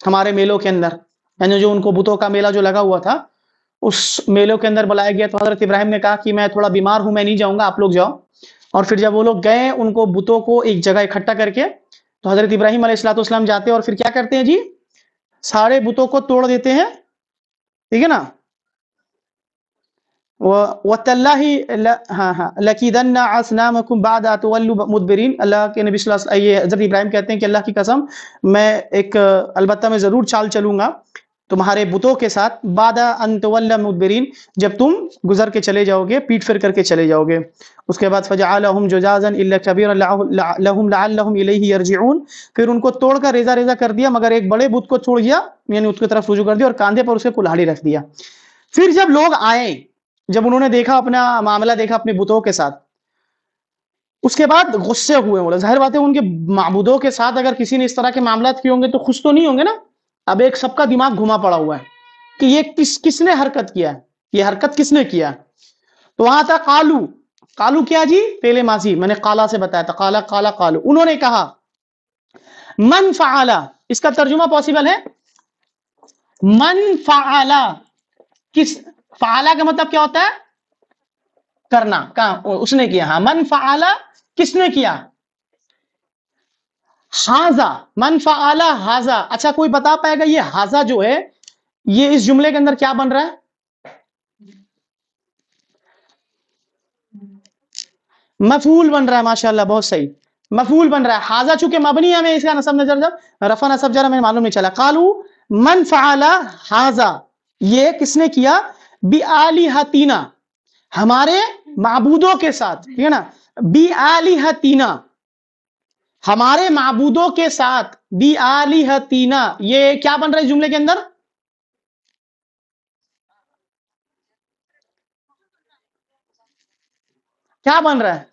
ہمارے میلوں کے اندر، یعنی جو ان کو بتوں کا میلہ جو لگا ہوا تھا اس میلوں کے اندر بلایا گیا، تو حضرت ابراہیم نے کہا کہ میں تھوڑا بیمار ہوں، میں نہیں جاؤں گا، آپ لوگ جاؤ۔ اور پھر جب وہ لوگ گئے ان کو بتوں کو ایک جگہ اکٹھا کر کے، تو حضرت ابراہیم علیہ الصلوۃ والسلام جاتے ہیں اور پھر کیا کرتے ہیں جی، سارے بتوں کو توڑ دیتے ہیں، ٹھیک ہے نا۔ وَتَاللَّهِ ہاں لَكِيدَنَّ أَصْنَامَكُمْ بَعْدَ أَن تُوَلُّوا مُدْبِرِينَ، اللہ کے نبی صلی اللہ علیہ وسلم، یہ حضرت ابراہیم کہتے ہیں کہ اللہ کی قسم میں البتہ میں ضرور چال چلوں گا تمہارے بتوں کے ساتھ، بعد ان تولوا مدبرین، جب تم گزر کے چلے جاؤ گے، پیٹ پھر کر کے چلے جاؤ گے۔ اس کے بعد فجعلهم جزازا الا كبيرا لهم لعلهم اليه يرجعون، پھر ان کو توڑ کر ریزہ ریزہ کر دیا مگر ایک بڑے بت کو چھوڑ دیا، یعنی اس کی طرف رجوع کر دیا اور کاندھے پر اسے کلہاڑی رکھ دیا۔ پھر جب لوگ آئے، جب انہوں نے دیکھا اپنا معاملہ دیکھا اپنے بتوں کے ساتھ، اس کے بعد غصے ہوئے، وہ ظاہر بات ہے ان کے معبودوں کے ساتھ اگر کسی نے اس طرح کے معاملات کیے ہوں گے تو خوش تو نہیں ہوں گے نا۔ اب ایک سب کا دماغ گھما پڑا ہوا ہے کہ یہ کس نے حرکت کیا ہے، یہ حرکت کس نے کیا، تو وہاں تھا قالو۔ قالو کیا جی، پہلے ماضی میں نے قالا سے بتایا تھا، قالا قالا قالو، انہوں نے کہا من فعل، اس کا ترجمہ پاسبل ہے من فعل، کس، فعلا کا مطلب کیا ہوتا ہے، کرنا، اس نے کیا، ہاں من فعل کس نے کیا، ہاذا، من فعل ہاذا۔ اچھا کوئی بتا پائے گا یہ ہاذا جو ہے یہ اس جملے کے اندر کیا بن رہا ہے، مفعول بن رہا ہے، ماشاءاللہ بہت صحیح، مفعول بن رہا ہے۔ ہاذا چونکہ مبنی ہے، ہمیں اس کا نصب نظر جب رفع نصب جرا ہمیں معلوم نہیں چلا۔ قالو من فعل ہاذا، یہ کس نے کیا، بآلہتنا، ہمارے معبودوں کے ساتھ، ٹھیک ہے نا، بآلہتنا، ہمارے معبودوں کے ساتھ، بآلہتنا، یہ کیا بن رہا ہے اس جملے کے اندر، کیا بن رہا ہے،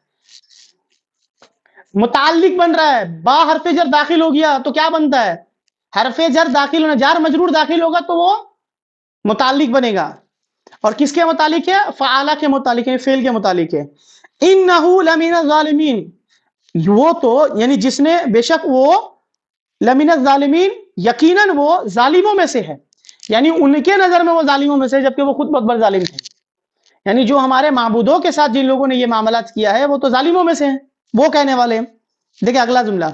متعلق بن رہا ہے، با حرف جر داخل ہو گیا تو کیا بنتا ہے، حرف جر داخل ہونا، جار مجرور داخل ہوگا تو وہ متعلق بنے گا، اور کس کے متعلق ہے، فعالہ کے متعلق ہے، فعل کے متعلق ہے۔ انہو لمن الظالمین، وہ تو یعنی جس نے، بے شک وہ، لمن الظالمین یقیناً وہ ظالموں میں سے ہے، یعنی ان کے نظر میں وہ ظالموں میں سے، جبکہ وہ خود بہت بڑے ظالم تھے، یعنی جو ہمارے معبودوں کے ساتھ جن لوگوں نے یہ معاملات کیا ہے وہ تو ظالموں میں سے ہیں، وہ کہنے والے ہیں۔ دیکھیں اگلا جملہ،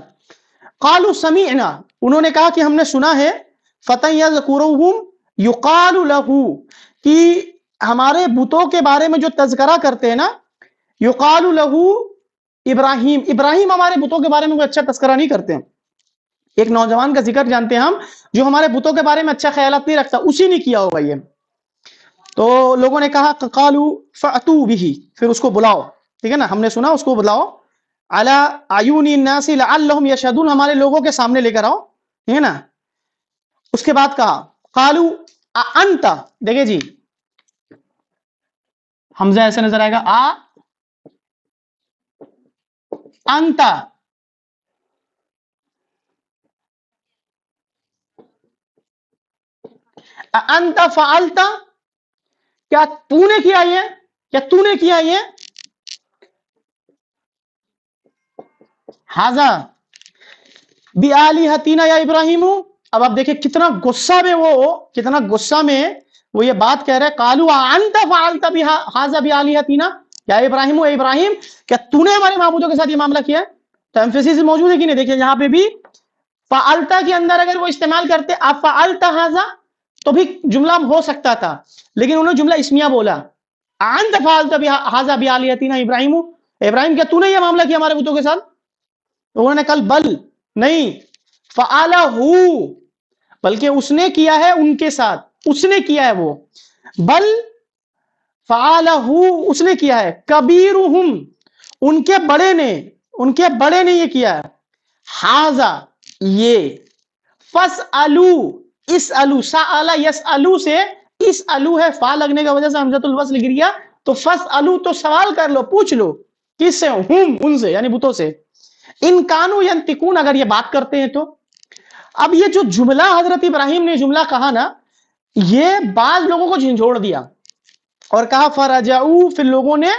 قالوا سمعنا، انہوں نے کہا کہ ہم نے سنا ہے، فتى يذكرهم يقال له، کہ ہمارے بتوں کے بارے میں جو تذکرہ کرتے ہیں نا، یقال له ابراہیم، ابراہیم ہمارے بتوں کے بارے میں کوئی اچھا تذکرہ نہیں کرتے ہیں۔ ایک نوجوان کا ذکر جانتے ہیں ہم جو ہمارے بتوں کے بارے میں اچھا خیالات نہیں رکھتا، اسی نے کیا ہوگا یہ۔ تو لوگوں نے کہا قالوا فأتوا به، پھر اس کو بلاؤ، ٹھیک ہے نا، ہم نے سنا، اس کو بلاؤ، علی اعین الناس لعلهم یشهدون، ہمارے لوگوں کے سامنے لے کر آؤ، ٹھیک ہے نا۔ اس کے بعد کہا قالوا انت، دیکھیں جی حمزہ ایسے نظر آئے گا، انت، انت فعلت، کیا تو نے کیا یہ، کیا تو نے کیا یہ، ہاذا بآلہتنا یا ابراہیم۔ اب آپ دیکھیں کتنا غصہ میں وہ، کتنا غصہ میں وہ یہ بات کہہ رہے ہیں، قالوا انت فعلت ہاذا بآلہتنا یا ابراہیم، اے ابراہیم کیا تو نے ہمارے معبودوں کے ساتھ یہ معاملہ کیا ہے، تو ایمفیسس موجود ہے کہ نہیں، دیکھیں یہاں پہ بھی فعلت کے اندر اگر وہ استعمال کرتے افعلت ہاذا تو بھی جملہ ہو سکتا تھا، لیکن انہوں نے جملہ اسمیہ بولا، انت فعلت ہاذا بآلہتنا ابراہیم، ابراہیم کیا تو نے یہ معاملہ کیا ہمارے بتوں کے ساتھ، تو انہوں نے کل بل نہیں، فعلہ، بلکہ اس نے کیا ہے ان کے ساتھ، اس نے کیا ہے وہ، بل فعلہ، اس نے کیا ہے، کبیرہم، ان کے بڑے نے، ان کے بڑے نے یہ کیا ہے، ہاذا یہ، فاسألو، اسألو، سأل یسألو سے اسألو ہے، فا لگنے کی وجہ سے حمزۃ الوصل گر گیا، تو فاسألو تو سوال کر لو، پوچھ لو، کس سے، ہم، ان سے، یعنی بتوں سے، ان کانو ینطقون، اگر یہ بات کرتے ہیں تو۔ اب یہ جو جملہ حضرت ابراہیم نے جملہ کہا نا، یہ بعض لوگوں کو جھنجھوڑ دیا اور کہا فرجعوا، پھر لوگوں نے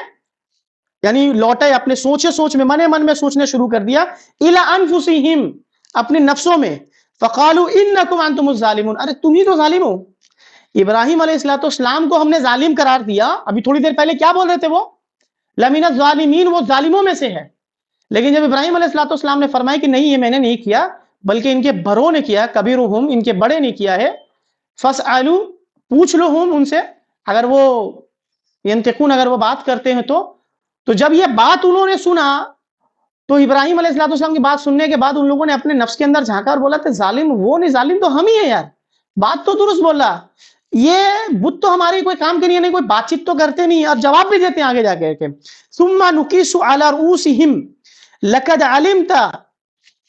یعنی لوٹے اپنے سوچ میں، من میں سوچنے شروع کر دیا، الی انفسہم، اپنے نفسوں میں، فقالوا انکم انتم الظالمون، ارے تم ہی تو ظالم ہو. ابراہیم علیہ السلام کو ہم نے ظالم قرار دیا. ابھی تھوڑی دیر پہلے کیا بول رہے تھے وہ؟ لمن الظالمین، وہ ظالموں میں سے ہے. لیکن جب ابراہیم علیہ السلام نے فرمایا کہ نہیں یہ میں نے نہیں کیا بلکہ ان کے بڑوں نے کیا، کبیرہم، ان کے بڑے نے کیا ہے، فاسألوا، پوچھ لو ہم ان سے، اگر وہ ینطقون، اگر وہ بات کرتے ہیں تو جب یہ بات انہوں نے سنا تو ابراہیم علیہ السلام کی بات سننے کے بعد ان لوگوں نے اپنے نفس کے اندر جھانکا اور بولا تھا ظالم وہ نہیں، ظالم تو ہم ہی ہیں یار، بات تو درست بولا، یہ بت تو ہماری کوئی کام کے نہیں، کوئی بات چیت تو کرتے نہیں، اور جواب بھی دیتے ہیں آگے جا کے ثم نکیس علی رؤوسہم لقد علمت.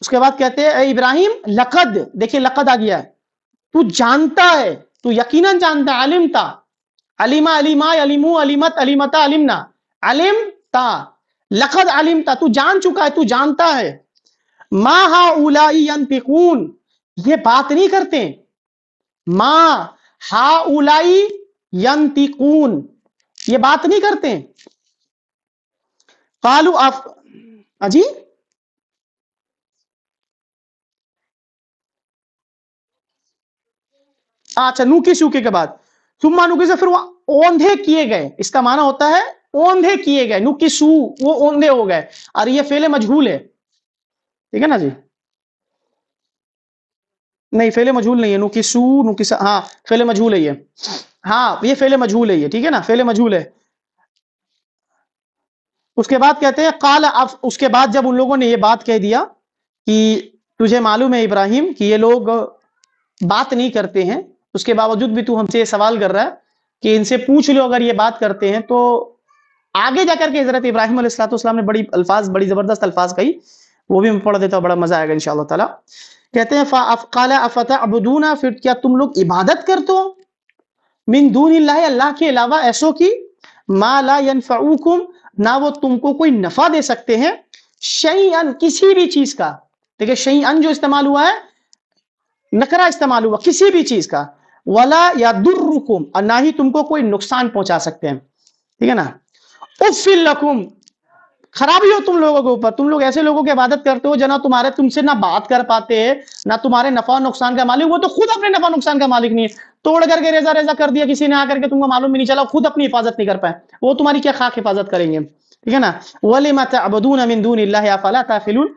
اس کے بعد کہتے ہیں اے ابراہیم، لقد، دیکھیں لقد آ گیا ہے، تو جانتا ہے، تو یقیناً جانتا ہے، علمتا، علیما، علیما، علیمو، علیمت، علیمتا، علمنا، علمتا، لقد علمتا، تو جان چکا ہے، تو جانتا ہے، ما ہؤلاء ینطقون، یہ بات نہیں کرتے، ما ہؤلاء ینطقون، یہ بات نہیں کرتے. قالوا اجی اچھا، نوکی شوکی کے بعد ثم نوکی سے پھر وہ اوندھے کیے گئے، اس کا معنی ہوتا ہے اوندھے کیے گئے، نوکی سو، وہ اوندھے ہو گئے، اور یہ فعل مجہول ہے، ٹھیک ہے نا جی؟ نہیں فعل مجہول نہیں ہے، نوکی سو، نوکی سا، ہاں فعل مجہول ہے یہ، ہاں یہ فعل مجہول ہے یہ، ٹھیک ہے نا، فعل مجہول ہے. اس کے بعد کہتے ہیں قال، اس کے بعد جب ان لوگوں نے یہ بات کہہ دیا کہ تجھے معلوم ہے ابراہیم کہ یہ لوگ بات نہیں کرتے ہیں، اس کے باوجود بھی تو ہم سے یہ سوال کر رہا ہے کہ ان سے پوچھ لو اگر یہ بات کرتے ہیں. تو آگے جا کر کے حضرت ابراہیم علیہ السلام نے بڑی زبردست الفاظ کہی، وہ بھی میں پڑھ دیتا ہوں، بڑا مزہ آئے گا انشاءاللہ تعالی. کہتے ہیں قال افتعبدون، پھر کیا تم لوگ عبادت کرتے ہو، من دون اللہ، اللہ کے علاوہ ایسوں کی، ما لا ينفعوکم، نہ وہ تم کو کوئی نفع دے سکتے ہیں، شیئن، کسی بھی چیز کا. دیکھیں شیئن جو استعمال ہوا ہے نکرہ استعمال ہوا، کسی بھی چیز کا، ولا یضرکم، اور نہ ہی تم کو کوئی نقصان پہنچا سکتے ہیں، ٹھیک ہے نا. اف لکم، خرابی ہو تم لوگوں کے اوپر، تم لوگ ایسے لوگوں کی عبادت کرتے ہو جنا تم سے نہ بات کر پاتے ہیں، نہ تمہارے نفع و نقصان کا مالک، وہ تو خود اپنے نفع و نقصان کا مالک نہیں ہے، توڑ کر کے ریزہ کر دیا کسی نے آ کر کے، تم کو معلوم بھی نہیں چلا، خود اپنی حفاظت نہیں کر پائے، وہ تمہاری کیا خاک حفاظت کریں گے، ٹھیک ہے نا. وَلِمَ تَعْبُدُونَ مِن دُونِ اللَّهِ أَفَلَا تَعْقِلُونَ،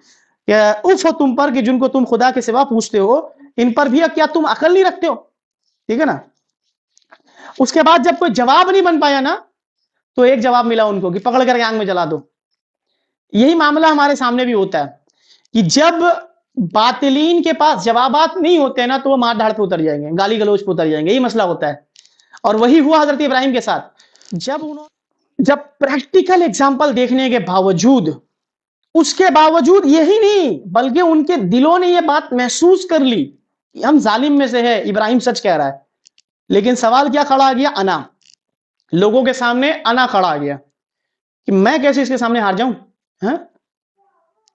اف ہو تم پر کہ جن کو تم خدا کے سوا پوچھتے ہو، ان پر بھی کیا تم عقل نہیں رکھتے ہو، ٹھیک ہے نا. اس کے بعد جب کوئی جواب نہیں بن پایا نا، تو ایک جواب ملا ان کو کہ پکڑ کر کے آنکھ میں جلا دو. یہی معاملہ ہمارے سامنے بھی ہوتا ہے کہ جب باطلین کے پاس جوابات نہیں ہوتے نا تو وہ مار دھاڑ پہ اتر جائیں گے، گالی گلوچ پہ اتر جائیں گے، یہی مسئلہ ہوتا ہے. اور وہی ہوا حضرت ابراہیم کے ساتھ، جب پریکٹیکل ایگزامپل دیکھنے کے باوجود، اس کے باوجود یہی نہیں بلکہ ان کے دلوں نے یہ بات محسوس کر لی کہ ہم ظالم میں سے ہے، ابراہیم سچ کہہ رہا ہے، لیکن سوال کیا کھڑا آ گیا؟ انا، لوگوں کے سامنے انا کھڑا آ گیا کہ میں کیسے اس کے سامنے ہار جاؤں. ہاں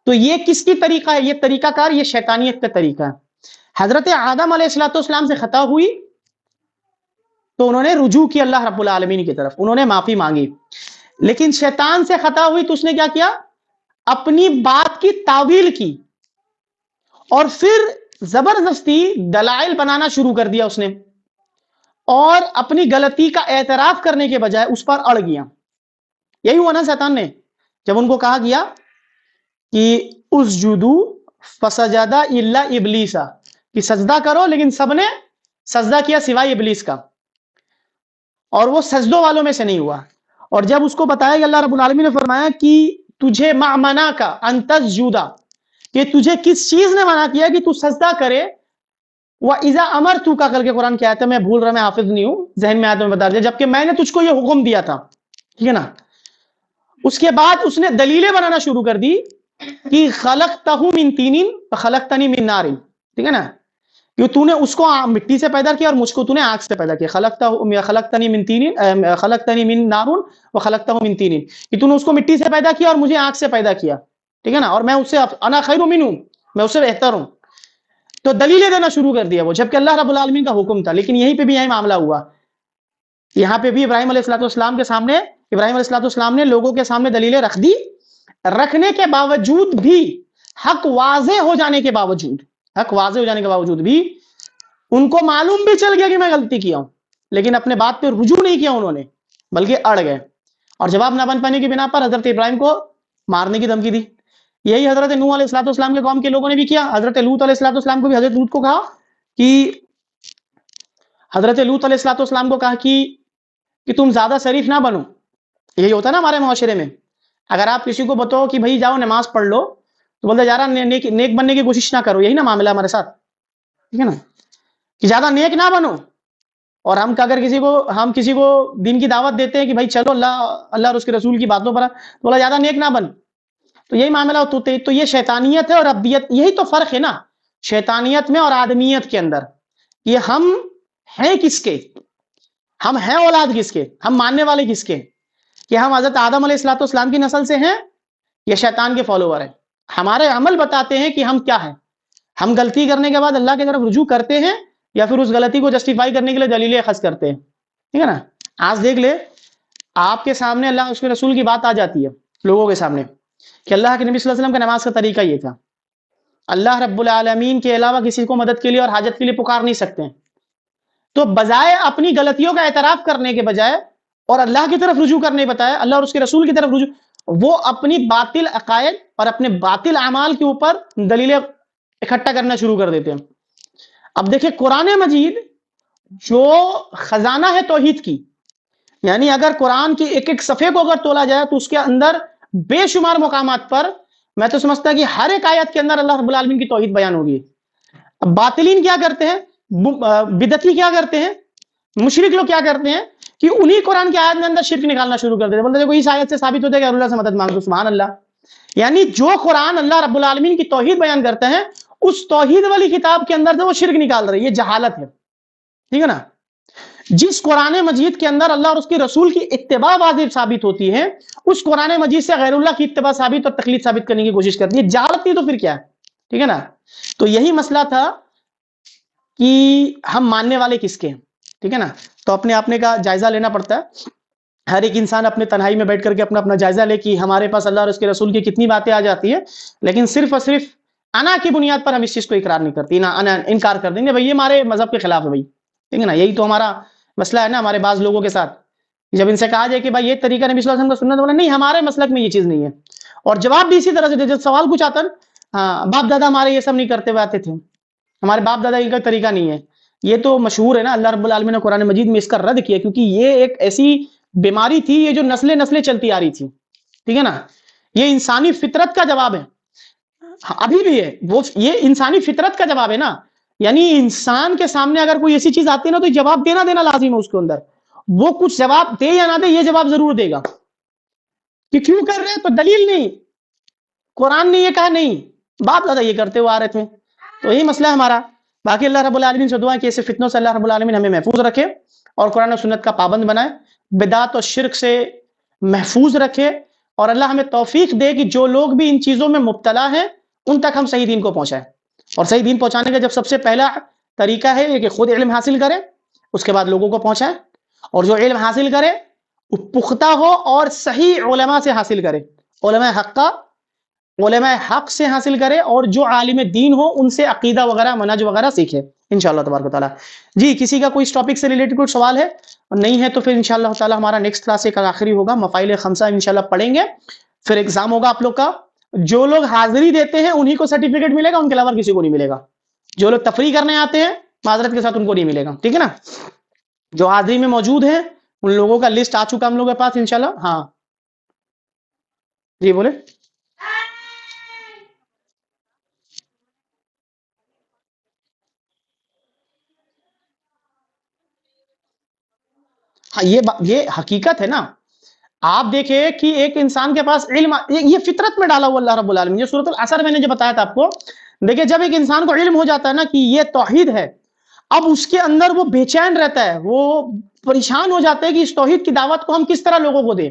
تو یہ کس کی طریقہ ہے؟ یہ طریقہ کار، یہ شیطانیت کا طریقہ ہے. حضرت آدم علیہ السلام سے خطا ہوئی تو انہوں نے رجوع کی اللہ رب العالمین کی طرف، انہوں نے معافی مانگی. لیکن شیطان سے خطا ہوئی تو اس نے کیا اپنی بات کی تعویل کی، اور پھر زبردستی دلائل بنانا شروع کر دیا اس نے، اور اپنی غلطی کا اعتراف کرنے کے بجائے اس پر اڑ گیا. یہی ہوا نا شیطان نے، جب ان کو کہا گیا کہ اسجدو فسجد الا ابلیس، کہ سجدہ کرو، لیکن سب نے سجدہ کیا سوائے ابلیس کا، اور وہ سجدوں والوں میں سے نہیں ہوا. اور جب اس کو بتایا کہ اللہ رب العالمین نے فرمایا کہ تجھے ما منع کا ان تسجد، کہ تجھے کس چیز نے منع کیا کہ تو سجدہ کرے، وَإِذَا أَمَرْتُكَ، کل کے قرآن کی آیت ہے، میں بھول رہا، میں حافظ نہیں ہوں، ذہن میں آیت میں بتا دیا، جبکہ میں نے تجھ کو یہ حکم دیا تھا، ٹھیک ہے نا. اس کے بعد اس نے دلیلیں بنانا شروع کر دی کہ خلقتہ من تین فخلقتنی من نار، ٹھیک ہے نا، کہ تو نے اس کو مٹی سے پیدا کیا اور مجھ کو تو نے آگ سے پیدا کیا. خلقتنی من تین، خلقتنی من نار وخلقتہ من تین، کہ تو نے اس کو مٹی سے پیدا کیا اور مجھے آگ سے پیدا کیا، ٹھیک ہے نا، اور میں اس سے انا خیر منہ، میں اس سے بہتر ہوں. تو دلیلیں دینا شروع کر دیا وہ، جبکہ اللہ رب العالمین کا حکم تھا. لیکن یہیں پہ بھی یہی معاملہ ہوا، یہاں پہ بھی ابراہیم علیہ السلام کے سامنے، ابراہیم علیہ السلام نے لوگوں کے سامنے دلیلیں رکھ دی، رکھنے کے باوجود بھی، حق واضح ہو جانے کے باوجود، حق واضح ہو جانے کے باوجود بھی ان کو معلوم بھی چل گیا کہ میں غلطی کیا ہوں، لیکن اپنے بات پہ رجوع نہیں کیا انہوں نے، بلکہ اڑ گئے اور جواب نہ بن پانے کی بنا پر حضرت ابراہیم کو مارنے کی دھمکی دی۔ یہی حضرت نوح علیہ السلام کے قوم کے لوگوں نے بھی کیا۔ حضرت لوط علیہ السلام کو بھی حضرت لوط کو کہا کہ حضرت لوط علیہ السلام کو کہا کہ تم زیادہ شریف نہ بنو۔ یہی ہوتا ہے نا ہمارے معاشرے میں، اگر آپ کسی کو بتاؤ کہ بھائی جاؤ نماز پڑھ لو تو بولتے جا رہا نیک بننے کی کوشش نہ کرو، یہی نا معاملہ ہمارے ساتھ، ٹھیک ہے نا، کہ زیادہ نیک نہ بنو۔ اور ہم اگر کسی کو دین کی دعوت دیتے ہیں کہ بھائی چلو اللہ اور اس کے رسول کی باتوں پر، بولا زیادہ نیک نہ بن، تو یہی معاملہ ہوتا ہے۔ تو یہ شیطانیت ہے اور ربیت، یہی تو فرق ہے نا شیطانیت میں اور آدمیت کے اندر، یہ ہم ہیں کس کے، ہم ہیں اولاد کس کے، ہم ماننے والے کس کے، کہ ہم حضرت آدم علیہ السلام کی نسل سے ہیں یا شیطان کے فالوور ہیں۔ ہمارے عمل بتاتے ہیں کہ ہم کیا ہیں، ہم غلطی کرنے کے بعد اللہ کی طرف رجوع کرتے ہیں یا پھر اس غلطی کو جسٹیفائی کرنے کے لیے دلیلیں اخذ کرتے ہیں، ٹھیک ہے نا۔ آج دیکھ لے آپ کے سامنے اللہ اس کے رسول کی بات آ جاتی ہے لوگوں کے سامنے کہ اللہ کے نبی صلی اللہ علیہ وسلم کا نماز کا طریقہ یہ تھا، اللہ رب العالمین کے علاوہ کسی کو مدد کے لیے اور حاجت کے لیے پکار نہیں سکتے ہیں، تو بجائے اپنی غلطیوں کا اعتراف کرنے کے بجائے اور اللہ کی طرف رجوع کرنے بتایا، اللہ اور اس کے رسول کی طرف رجوع، وہ اپنی باطل عقائد اور اپنے باطل اعمال کے اوپر دلیلیں اکٹھا کرنا شروع کر دیتے ہیں۔ اب دیکھیں قرآن مجید جو خزانہ ہے توحید کی، یعنی اگر قرآن کی ایک ایک صفحے کو اگر تولا جائے تو اس کے اندر بے شمار مقامات پر میں تو سمجھتا کہ ہر ایک آیت کے اندر اللہ رب العالمین کی توحید بیان ہوگی۔ اب باطلین کیا کرتے ہیں، بدعتی کیا کرتے ہیں، مشرک لوگ کیا کرتے ہیں کہ انہی قرآن کی آیت میں اندر شرک نکالنا شروع کر دیتے ہیں، بولتے ہیں کوئی اس آیت سے ثابت ہوتا ہے کہ اللہ سے مدد مانگو، سبحان اللہ۔ یعنی جو قرآن اللہ رب العالمین کی توحید بیان کرتے ہیں اس توحید والی کتاب کے اندر سے وہ شرک نکال رہے ہیں، یہ جہالت ہے، ٹھیک ہے نا۔ جس قرآن مجید کے اندر اللہ اور اس کے رسول کی اتباع واجب ثابت ہوتی ہے، اس قرآن مجید سے غیر اللہ کی اتباع ثابت اور تقلید ثابت کرنے کی کوشش کرتی ہے، جہالت نہیں تو پھر کیا ہے، ٹھیک ہے نا۔ تو یہی مسئلہ تھا کہ ہم ماننے والے کس کے ہیں، ٹھیک ہے نا۔ تو اپنے کا جائزہ لینا پڑتا ہے، ہر ایک انسان اپنے تنہائی میں بیٹھ کر کے اپنا جائزہ لے کہ ہمارے پاس اللہ اور اس کے رسول کی کتنی باتیں آ جاتی ہے، لیکن صرف اور صرف انا کی بنیاد پر ہم اس چیز کو اقرار نہیں کرتی، انکار کر دیں گے بھائی یہ ہمارے مذہب کے خلاف ہے بھائی، ٹھیک ہے نا۔ یہی تو ہمارا مسئلہ ہے نا ہمارے بعض لوگوں کے ساتھ، جب ان سے کہا جائے کہ بھائی یہ طریقہ نبی صلی اللہ علیہ وسلم کا سنت، بولے نہیں ہمارے مسلک میں یہ چیز نہیں ہے، اور جواب بھی اسی طرح سے جب سوال کچھ آتا ہے، ہاں باپ دادا ہمارے یہ سب نہیں کرتے ہوئے آتے تھے، ہمارے باپ دادا کا طریقہ نہیں ہے۔ یہ تو مشہور ہے نا، اللہ رب العالمین نے قرآن مجید میں اس کا رد کیا، کیونکہ یہ ایک ایسی بیماری تھی یہ جو نسلیں چلتی آ رہی تھی، ٹھیک ہے نا۔ یہ انسانی فطرت کا جواب ہے، ابھی بھی ہے، وہ یہ انسانی فطرت کا جواب ہے نا، یعنی انسان کے سامنے اگر کوئی ایسی چیز آتی ہے نا تو جواب دینا لازم ہے اس کے اندر، وہ کچھ جواب دے یا نہ دے یہ جواب ضرور دے گا کہ کیوں کر رہے ہیں، تو دلیل نہیں، قرآن نے یہ کہا نہیں، باپ دادا یہ کرتے ہوئے آ رہے تھے، تو یہی مسئلہ ہے ہمارا۔ باقی اللہ رب العالمین سے دعا کہ ایسے فتنوں سے اللہ رب العالمین ہمیں محفوظ رکھے اور قرآن و سنت کا پابند بنائے، بدعت اور شرک سے محفوظ رکھے، اور اللہ ہمیں توفیق دے کہ جو لوگ بھی ان چیزوں میں مبتلا ہیں ان تک ہم صحیح دین کو پہنچائیں۔ اور صحیح دین پہنچانے کا جب سب سے پہلا طریقہ ہے کہ خود علم حاصل کرے، اس کے بعد لوگوں کو پہنچائے، اور جو علم حاصل کرے وہ پختہ ہو اور صحیح علماء سے حاصل کرے، علماء حق سے حاصل کرے، اور جو عالم دین ہو ان سے عقیدہ وغیرہ منہج وغیرہ سیکھے انشاءاللہ تبارک و تعالیٰ۔ جی کسی کا کوئی اس ٹاپک سے ریلیٹڈ کوئی سوال ہے اور نہیں ہے تو پھر انشاءاللہ تعالیٰ ہمارا نیکسٹ کلاس ایک آخری ہوگا، مفاعیل خمسہ انشاءاللہ پڑھیں گے، پھر ایگزام ہوگا آپ لوگ کا، جو لوگ حاضری دیتے ہیں انہی کو سرٹیفکیٹ ملے گا، ان کے علاوہ کسی کو نہیں ملے گا، جو لوگ تفریح کرنے آتے ہیں معذرت کے ساتھ ان کو نہیں ملے گا، ٹھیک ہے نا۔ جو حاضری میں موجود ہیں ان لوگوں کا لسٹ آ چکا ہم لوگوں کے پاس انشاءاللہ۔ ہاں جی بولے۔ ہاں یہ حقیقت ہے نا، آپ دیکھیں کہ ایک انسان کے پاس علم، یہ فطرت میں ڈالا ہوا اللہ رب العالمین، یہ سورۃ العصر میں نے جو بتایا تھا آپ کو، دیکھیں جب ایک انسان کو علم ہو جاتا ہے نا کہ یہ توحید ہے، اب اس کے اندر وہ بے چین رہتا ہے، وہ پریشان ہو جاتا ہے کہ اس توحید کی دعوت کو ہم کس طرح لوگوں کو دیں،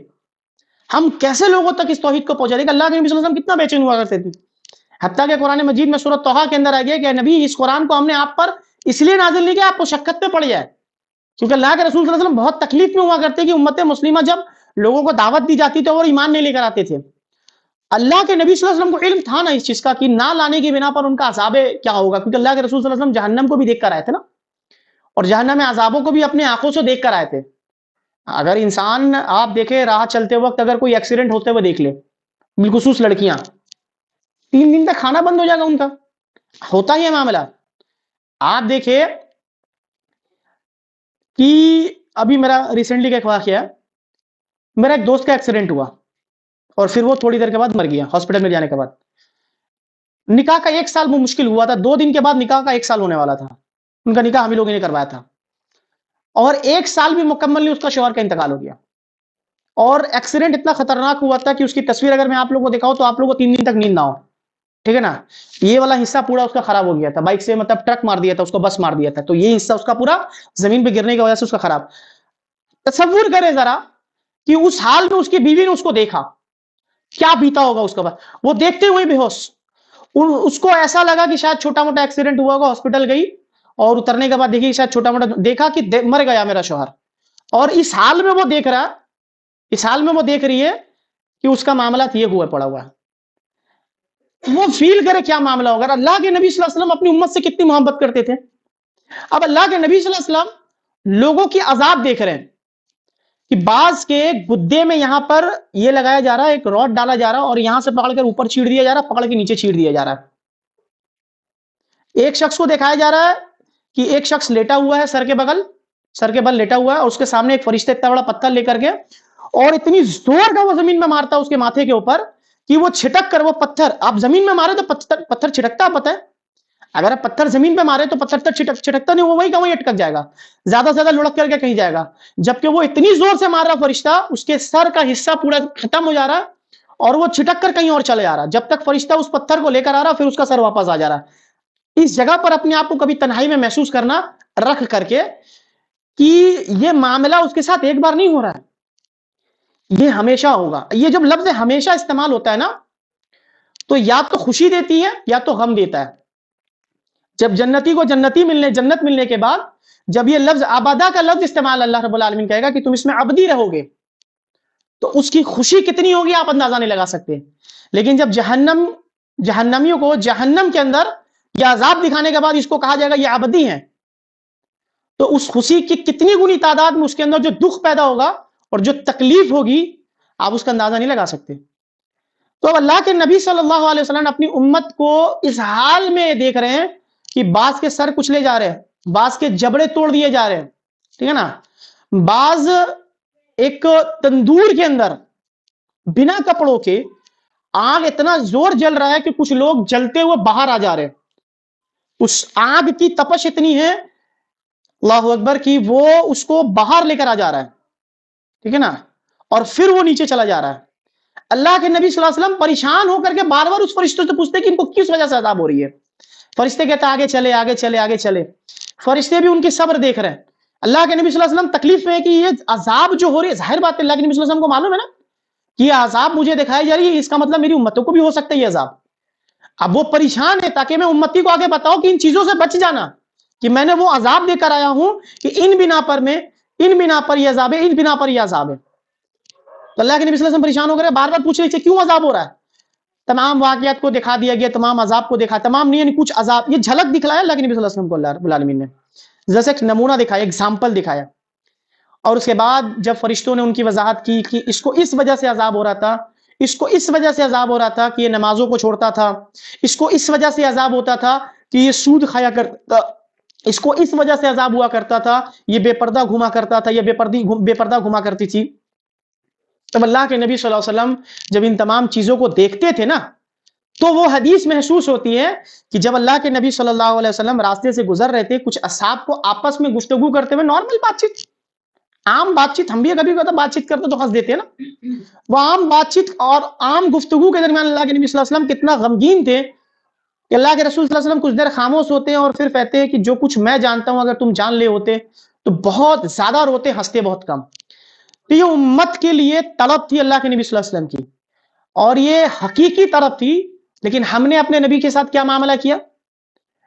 ہم کیسے لوگوں تک اس توحید کو پہنچا دیں۔ اللہ کے نبی صلی اللہ علیہ وسلم کتنا بے چین ہوا کرتے تھے، حتیٰ کہ قرآن مجید میں سورۃ طٰہٰ کے اندر آ گیا کہ نبی اس قرآن کو ہم نے آپ پر اس لیے نازل نہیں کیا آپ کو شکت پہ پڑ جائے، کیونکہ اللہ کے رسول صلی اللہ علیہ وسلم بہت تکلیف میں ہوا کرتے کہ امت مسلمہ جب لوگوں کو دعوت دی جاتی تھی اور ایمان نہیں لے کر آتے تھے، اللہ کے نبی صلی اللہ علیہ وسلم کو علم تھا نا اس چیز کا کہ نہ لانے کی بنا پر ان کا عذاب کیا ہوگا، کیونکہ اللہ کے رسول صلی اللہ علیہ وسلم جہنم کو بھی دیکھ کر آئے تھے نا، اور جہنم میں عذابوں کو بھی اپنے آنکھوں سے دیکھ کر آئے تھے۔ اگر انسان آپ دیکھیں راہ چلتے وقت اگر کوئی ایکسیڈنٹ ہوتے ہوئے دیکھ لے، بالخصوص لڑکیاں، 3 دن تک کھانا بند ہو جائے گا ان کا، ہوتا ہی ہے معاملہ۔ آپ دیکھیں کہ ابھی میرا ریسنٹلی کا ایک واقعہ ہے، میرا ایک دوست کا ایکسیڈنٹ ہوا اور پھر وہ تھوڑی دیر کے بعد مر گیا ہاسپٹل میں جانے کے بعد۔ نکاح کا 1 سال وہ مشکل ہوا تھا، 2 دن کے بعد نکاح کا 1 سال ہونے والا تھا، ان کا نکاح ہم ہی لوگوں نے کروایا تھا، اور 1 سال بھی مکمل نہیں اس کا شوہر کا انتقال ہو گیا۔ اور ایکسیڈنٹ اتنا خطرناک ہوا تھا کہ اس کی تصویر اگر میں آپ لوگوں کو دکھاؤں تو آپ لوگوں کو 3 دن تک نیند نہ ہو، ٹھیک ہے نا۔ یہ والا حصہ پورا اس کا خراب ہو گیا تھا، بائک سے مطلب ٹرک مار دیا تھا اس کو، بس مار دیا تھا، تو یہ حصہ اس کا پورا زمین پہ گرنے کی وجہ سے اس کا خراب۔ تصور کرے ذرا کہ اس حال میں اس کی بیوی نے اس کو دیکھا، کیا بیتا ہوگا اس کا بعد، وہ دیکھتے ہوئے بے ہوش، اس کو ایسا لگا کہ شاید چھوٹا موٹا ایکسیڈنٹ ہوا ہوگا، ہاسپٹل گئی اور اترنے کے بعد دیکھی شاید چھوٹا موٹا، دیکھا کہ مر گیا میرا شوہر، اور اس حال میں وہ دیکھ رہا، اس حال میں وہ دیکھ رہی ہے کہ اس کا معاملہ یہ ہوا پڑا ہوا ہے۔ وہ فیل کرے کیا معاملہ ہوگا۔ اللہ کے نبی صلی اللہ علیہ وسلم اپنی امت سے کتنی محبت کرتے تھے، اب اللہ کے نبی صلی اللہ علیہ وسلم لوگوں کی عذاب دیکھ رہے ہیں کہ بعض کے گدے میں یہاں پر یہ لگایا جا رہا ہے، ایک راڈ ڈالا جا رہا ہے اور یہاں سے پکڑ کر اوپر چھیڑ دیا جا رہا ہے، پکڑ کے نیچے چھیڑ دیا جا رہا ہے۔ ایک شخص کو دکھایا جا رہا ہے کہ ایک شخص لیٹا ہوا ہے، سر کے بل لیٹا ہوا ہے، اور اس کے سامنے ایک فرشتے اتنا بڑا پتھر لے کر کے، اور اتنی زور کا وہ زمین میں مارتا ہے اس کے ماتھے کے اوپر کہ وہ چھٹک کر وہ پتھر، آپ زمین میں مارے تو پتھر چھٹکتا، پتہ ہے اگر آپ پتھر زمین پہ مارے تو پتھر تک چھٹکتا نہیں، وہ وہی کا وہی اٹک جائے گا، زیادہ سے زیادہ لڑک کر کے کہیں جائے گا، جبکہ وہ اتنی زور سے مار رہا فرشتہ، اس کے سر کا حصہ پورا ختم ہو جا رہا اور وہ چھٹک کر کہیں اور چلے جا رہا، جب تک فرشتہ اس پتھر کو لے کر آ رہا پھر اس کا سر واپس آ جا رہا۔ اس جگہ پر اپنے آپ کو کبھی تنہائی میں محسوس کرنا رکھ کر کے کہ یہ معاملہ اس کے ساتھ ایک بار نہیں ہو رہا ہے، یہ ہمیشہ ہوگا۔ یہ جب لفظ ہمیشہ استعمال ہوتا ہے نا تو یا تو خوشی دیتی ہے یا تو غم دیتا ہے۔ جب جنتی کو جنت ملنے کے بعد جب یہ لفظ ابدا کا لفظ استعمال اللہ رب العالمین کہے گا کہ تم اس میں ابدی رہو گے، تو اس کی خوشی کتنی ہوگی آپ اندازہ نہیں لگا سکتے۔ لیکن جب جہنمیوں کو جہنم کے اندر یہ عذاب دکھانے کے بعد اس کو کہا جائے گا یہ ابدی ہیں، تو اس خوشی کی کتنی گنی تعداد میں اس کے اندر جو دکھ پیدا ہوگا اور جو تکلیف ہوگی آپ اس کا اندازہ نہیں لگا سکتے۔ تو اللہ کے نبی صلی اللہ علیہ وسلم اپنی امت کو اس حال میں دیکھ رہے ہیں کہ بعض کے سر کچلے جا رہے ہیں، بعض کے جبڑے توڑ دیے جا رہے ہیں، ٹھیک ہے نا، بعض ایک تندور کے اندر بنا کپڑوں کے آگ اتنا زور جل رہا ہے کہ کچھ لوگ جلتے ہوئے باہر آ جا رہے ہیں، اس آگ کی تپش اتنی ہے اللہ اکبر کی وہ اس کو باہر لے کر آ جا رہا ہے، ٹھیک ہے نا، اور پھر وہ نیچے چلا جا رہا ہے۔ اللہ کے نبی صلی اللہ علیہ وسلم پریشان ہو کر کے بار بار اس فرشتوں سے پوچھتے کہ ان کو کس وجہ سے عذاب ہو رہی ہے، فرشتے کہتے آگے چلے آگے چلے آگے چلے، فرشتے بھی ان کی صبر دیکھ رہے ہیں۔ اللہ کے نبی صلی اللہ علیہ وسلم تکلیف میں ہے کہ یہ عذاب جو ہو رہی ہے، ظاہر بات ہے اللہ کے نبی صلی اللہ علیہ وسلم کو معلوم ہے نا کہ یہ عذاب مجھے دکھائی جا رہی ہے، اس کا مطلب میری امتوں کو بھی ہو سکتا ہے یہ عذاب۔ اب وہ پریشان ہے تاکہ میں امتی کو آگے بتاؤں کہ ان چیزوں سے بچ جانا، کہ میں نے وہ عذاب دے کر آیا ہوں کہ ان بنا پر یہ عذاب ہے، ان بنا پر یہ عذاب ہے۔ تو اللہ کے نبی صلی اللہ علیہ وسلم پریشان ہو گئے، بار بار پوچھ رہے تھے کیوں عذاب ہو رہا ہے، تمام واقعات کو دکھا دیا گیا، تمام عذاب کو دکھا، تمام نہیں یعنی کچھ عذاب، یہ جھلک دکھلایا اللہ کے نبی صلی اللہ علیہ وسلم کو اللہ رب العالمین نے، جیسے ایک نمونہ دکھایا، ایگزامپل دکھایا، اور اس کے بعد جب فرشتوں نے ان کی وضاحت کی کہ اس کو اس وجہ سے عذاب ہو رہا تھا، اس کو اس وجہ سے عذاب ہو رہا تھا کہ یہ نمازوں کو چھوڑتا تھا، اس کو اس وجہ سے عذاب ہوتا تھا کہ یہ سود کھایا کرتا، اس کو اس وجہ سے عذاب ہوا کرتا تھا یہ بے پردہ گھوما کرتا تھا، یہ بے پردہ گھوما کرتی تھی۔ تب اللہ کے نبی صلی اللہ علیہ وسلم جب ان تمام چیزوں کو دیکھتے تھے نا تو وہ حدیث محسوس ہوتی ہے کہ جب اللہ کے نبی صلی اللہ علیہ وسلم راستے سے گزر رہے تھے، کچھ اصحاب کو آپس میں گفتگو کرتے ہوئے، نارمل بات چیت، عام بات چیت، ہم بھی کبھی بات چیت کرتے تو ہنس دیتے ہیں نا، وہ عام بات چیت اور عام گفتگو کے درمیان اللہ کے نبی صلی اللہ علیہ وسلم کتنا غمگین تھے کہ اللہ کے رسول صلی اللہ علیہ وسلم کچھ دیر خاموش ہوتے ہیں اور پھر کہتے ہیں کہ جو کچھ میں جانتا ہوں اگر تم جان لے ہوتے تو بہت زیادہ روتے، ہنستے بہت کم۔ تو یہ امت کے لیے طلب تھی اللہ کے نبی صلی اللہ علیہ وسلم کی، اور یہ حقیقی طلب تھی، لیکن ہم نے اپنے نبی کے ساتھ کیا معاملہ کیا؟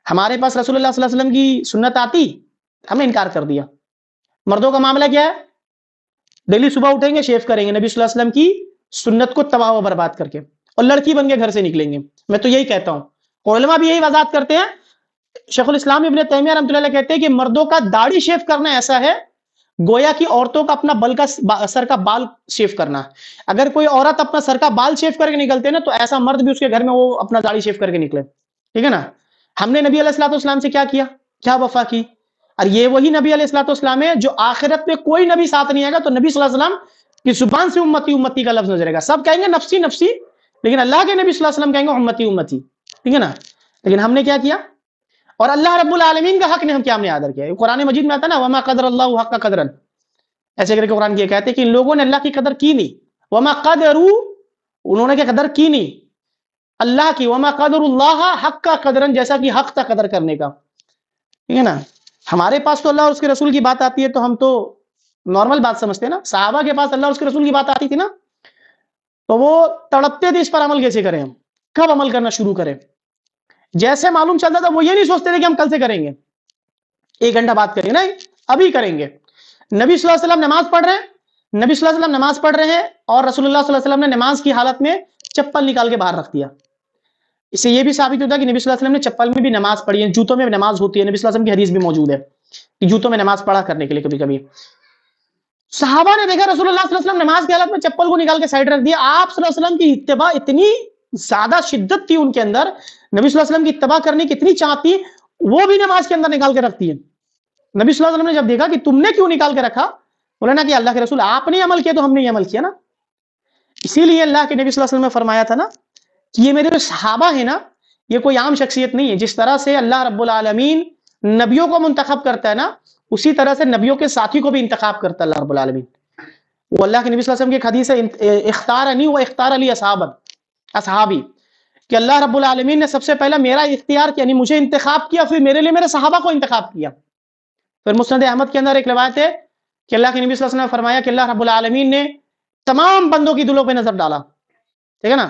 ہمارے پاس رسول اللہ صلی اللہ علیہ وسلم کی سنت آتی، ہم نے انکار کر دیا۔ مردوں کا معاملہ کیا ہے؟ ڈیلی صبح اٹھیں گے، شیو کریں گے، نبی صلی اللہ علیہ وسلم کی سنت کو تباہ و برباد کر کے، اور لڑکی بن کے گھر سے نکلیں گے. میں تو یہی کہتا ہوں, علماء بھی یہی وضاحت کرتے ہیں. شیخ الاسلام ابن تیمیہ رحمۃ اللہ علیہ کہتے ہیں کہ مردوں کا داڑھی شیو کرنا ایسا ہے گویا کہ عورتوں کا اپنا سر کا بال شیو کرنا. اگر کوئی عورت اپنا سر کا بال شیو کر کے نکلتے نا تو ایسا مرد بھی اس کے گھر میں وہ اپنا داڑھی شیو کر کے نکلے. ٹھیک ہے نا. ہم نے نبی علیہ الصلوۃ والسلام سے کیا کیا, کیا وفا کی, اور یہ وہی نبی علیہ الصلوۃ والسلام ہے جو آخرت میں کوئی نبی ساتھ نہیں آئے گا تو نبی صلی اللہ علیہ وسلم کی زبان سے امتی امتی کا لفظ نظرے گا. سب کہیں گے نفسی نفسی, لیکن اللہ کے نبی صلی اللہ علیہ وسلم کہیں گے امتی امتی. ٹھیک ہے نا. لیکن ہم نے کیا کیا, اور اللہ رب العالمین کا حق نے ہم کیا ہم نے آدر کیا. قرآن مجید میں آتا نا وما قدر اللہ حق قدرا, ایسے کر کے قرآن یہ کہتے ہیں کہ ان لوگوں نے اللہ کی قدر کی نہیں. وما قدروا, انہوں نے کیا قدر کی نہیں اللہ کی. وما قدر اللہ حق کا قدرن, جیسا کہ حق تھا قدر کرنے کا. ٹھیک ہے نا. ہمارے پاس تو اللہ اور اس کے رسول کی بات آتی ہے تو ہم تو نارمل بات سمجھتے ہیں نا. صحابہ کے پاس اللہ اور اس کے رسول کی بات آتی تھی نا تو وہ تڑپتے تھے اس پر عمل کیسے کریں, ہم کب عمل کرنا شروع کریں. جیسے معلوم چلتا تھا وہ یہ نہیں سوچتے تھے کہ ہم کل سے کریں گے, 1 گھنٹہ بات کریں گے, نہیں ابھی کریں گے. نبی صلی اللہ علیہ وسلم نماز پڑھ رہے ہیں, نبی صلی اللہ علیہ وسلم نماز پڑھ رہے ہیں اور رسول اللہ صلی اللہ علیہ وسلم نے نماز کی حالت میں چپل نکال کے باہر رکھ دیا. اس سے یہ بھی ثابت ہوتا ہے کہ نبی صلی اللہ علیہ وسلم نے چپل میں بھی نماز پڑھی ہے, جوتوں میں بھی نماز ہوتی ہے. نبی صلی اللہ علیہ وسلم کی حدیث بھی موجود ہے کہ جوتوں میں نماز پڑھا کرنے کے لیے کبھی کبھی. صحابہ نے دیکھا رسول اللہ صلی اللہ علیہ وسلم نماز کی حالت میں چپل کو نکال کے سائڈ رکھ دیا. آپ صلی اللہ علیہ وسلم کی اتباع اتنی زیادہ شدت تھی ان کے اندر, نبی صلی اللہ علیہ وسلم کی اتباع کرنے کی اتنی چاہت تھی, وہ بھی نماز کے اندر نکال کے رکھتی ہے. نبی صلی اللہ علیہ وسلم نے جب دیکھا کہ تم نے کیوں نکال کے رکھا, بولا نا کہ اللہ کے رسول آپ نے عمل کیا تو ہم نے عمل کیا نا. اسی لیے اللہ کے نبی صلی اللہ علیہ وسلم نے فرمایا تھا نا کہ یہ میرے جو صحابہ ہیں نا یہ کوئی عام شخصیت نہیں ہے. جس طرح سے اللہ رب العالمین نبیوں کو منتخب کرتا ہے نا اسی طرح سے نبیوں کے ساتھی کو بھی انتخاب کرتا ہے اللہ رب العالمین. وہ اللہ کے نبی صلی اللہ علیہ وسلم کی ایک حدیث ہے اختارنی و اختار علی اصحابی, کہ اللہ رب العالمین نے سب سے پہلا میرا اختیار کیا, یعنی مجھے انتخاب کیا, پھر میرے لیے میرے صحابہ کو انتخاب کیا. پھر مسند احمد کے اندر ایک روایت ہے کہ اللہ کے نبی صلی اللہ علیہ وسلم نے فرمایا کہ اللہ رب العالمین نے تمام بندوں کی دلوں پہ نظر ڈالا. ٹھیک ہے نا.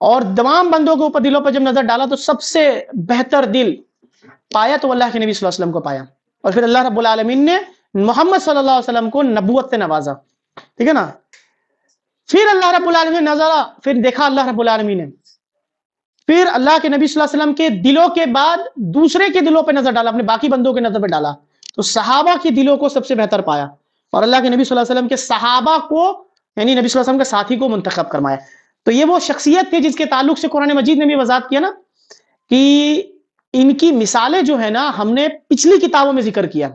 اور تمام بندوں کے اوپر دلوں پہ جب نظر ڈالا تو سب سے بہتر دل پایا تو اللہ کے نبی صلی اللہ علیہ وسلم کو پایا. اور پھر اللہ رب العالمین نے محمد صلی اللہ علیہ وسلم کو نبوت سے نوازا. ٹھیک ہے نا. پھر اللہ رب العالمین نظرا, پھر دیکھا اللہ رب العالمین نے, پھر اللہ کے نبی صلی اللہ علیہ وسلم کے دلوں کے بعد دوسرے کے دلوں پہ نظر ڈالا, اپنے باقی بندوں کے نظر پہ ڈالا تو صحابہ کی دلوں کو سب سے بہتر پایا اور اللہ کے نبی صلی اللہ علیہ وسلم کے صحابہ کو یعنی نبی صلی اللہ علیہ وسلم کے ساتھی کو منتخب کروایا. تو یہ وہ شخصیت تھی جس کے تعلق سے قرآن مجید نے بھی وضاحت کیا نا کہ ان کی مثالیں جو ہے نا ہم نے پچھلی کتابوں میں ذکر کیا,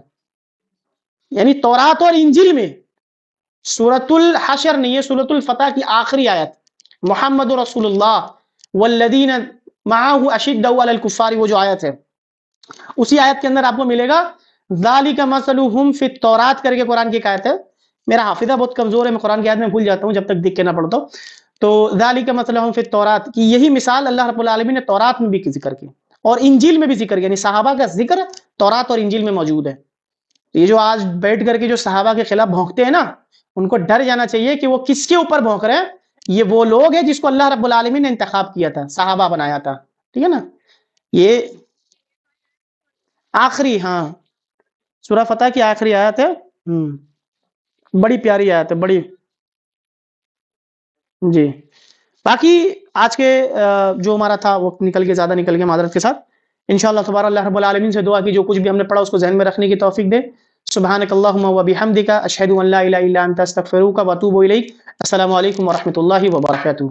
یعنی تورات اور انجیل میں. سورۃ الحشر نہیں, یہ سورۃ الفتح کی آخری آیت محمد رسول اللہ والذین معہ اشداء علی الکفار, وہ جو آیت ہے اسی آیت کے اندر آپ کو ملے گا ذالک مثلہم فی التوراۃ کر کے قرآن کی ایک آیت ہے. میرا حافظہ بہت کمزور ہے, میں قرآن کی آیت میں بھول جاتا ہوں جب تک دیکھ کے نہ پڑھتا ہوں. تو ذالک مثلہم فی التوراۃ کی یہی مثال اللہ رب العالمین نے تورات میں بھی ذکر کی اور انجیل میں بھی ذکر کیا, یعنی صحابہ کا ذکر تورات اور انجیل میں موجود ہے. یہ جو آج بیٹھ کر کے جو صحابہ کے خلاف بھونکتے ہیں نا ان کو ڈر جانا چاہیے کہ وہ کس کے اوپر بھونک رہے ہیں. یہ وہ لوگ ہیں جس کو اللہ رب العالمین نے انتخاب کیا تھا, صحابہ بنایا تھا. ٹھیک ہے نا. یہ آخری سورہ فتح کی آخری آیت ہے, بڑی پیاری آیت ہے بڑی. جی باقی آج کے جو ہمارا تھا وہ زیادہ نکل کے معذرت کے ساتھ. انشاءاللہ تبارک اللہ رب العالمین سے دعا کی جو کچھ بھی ہم نے پڑھا اس کو ذہن میں رکھنے کی توفیق دے. سبحانک اللہم و بحمدک اشہد ان لا الہ الا انت استغفرک و اتوب الیک. السلام علیکم ورحمۃ اللہ وبرکاتہ.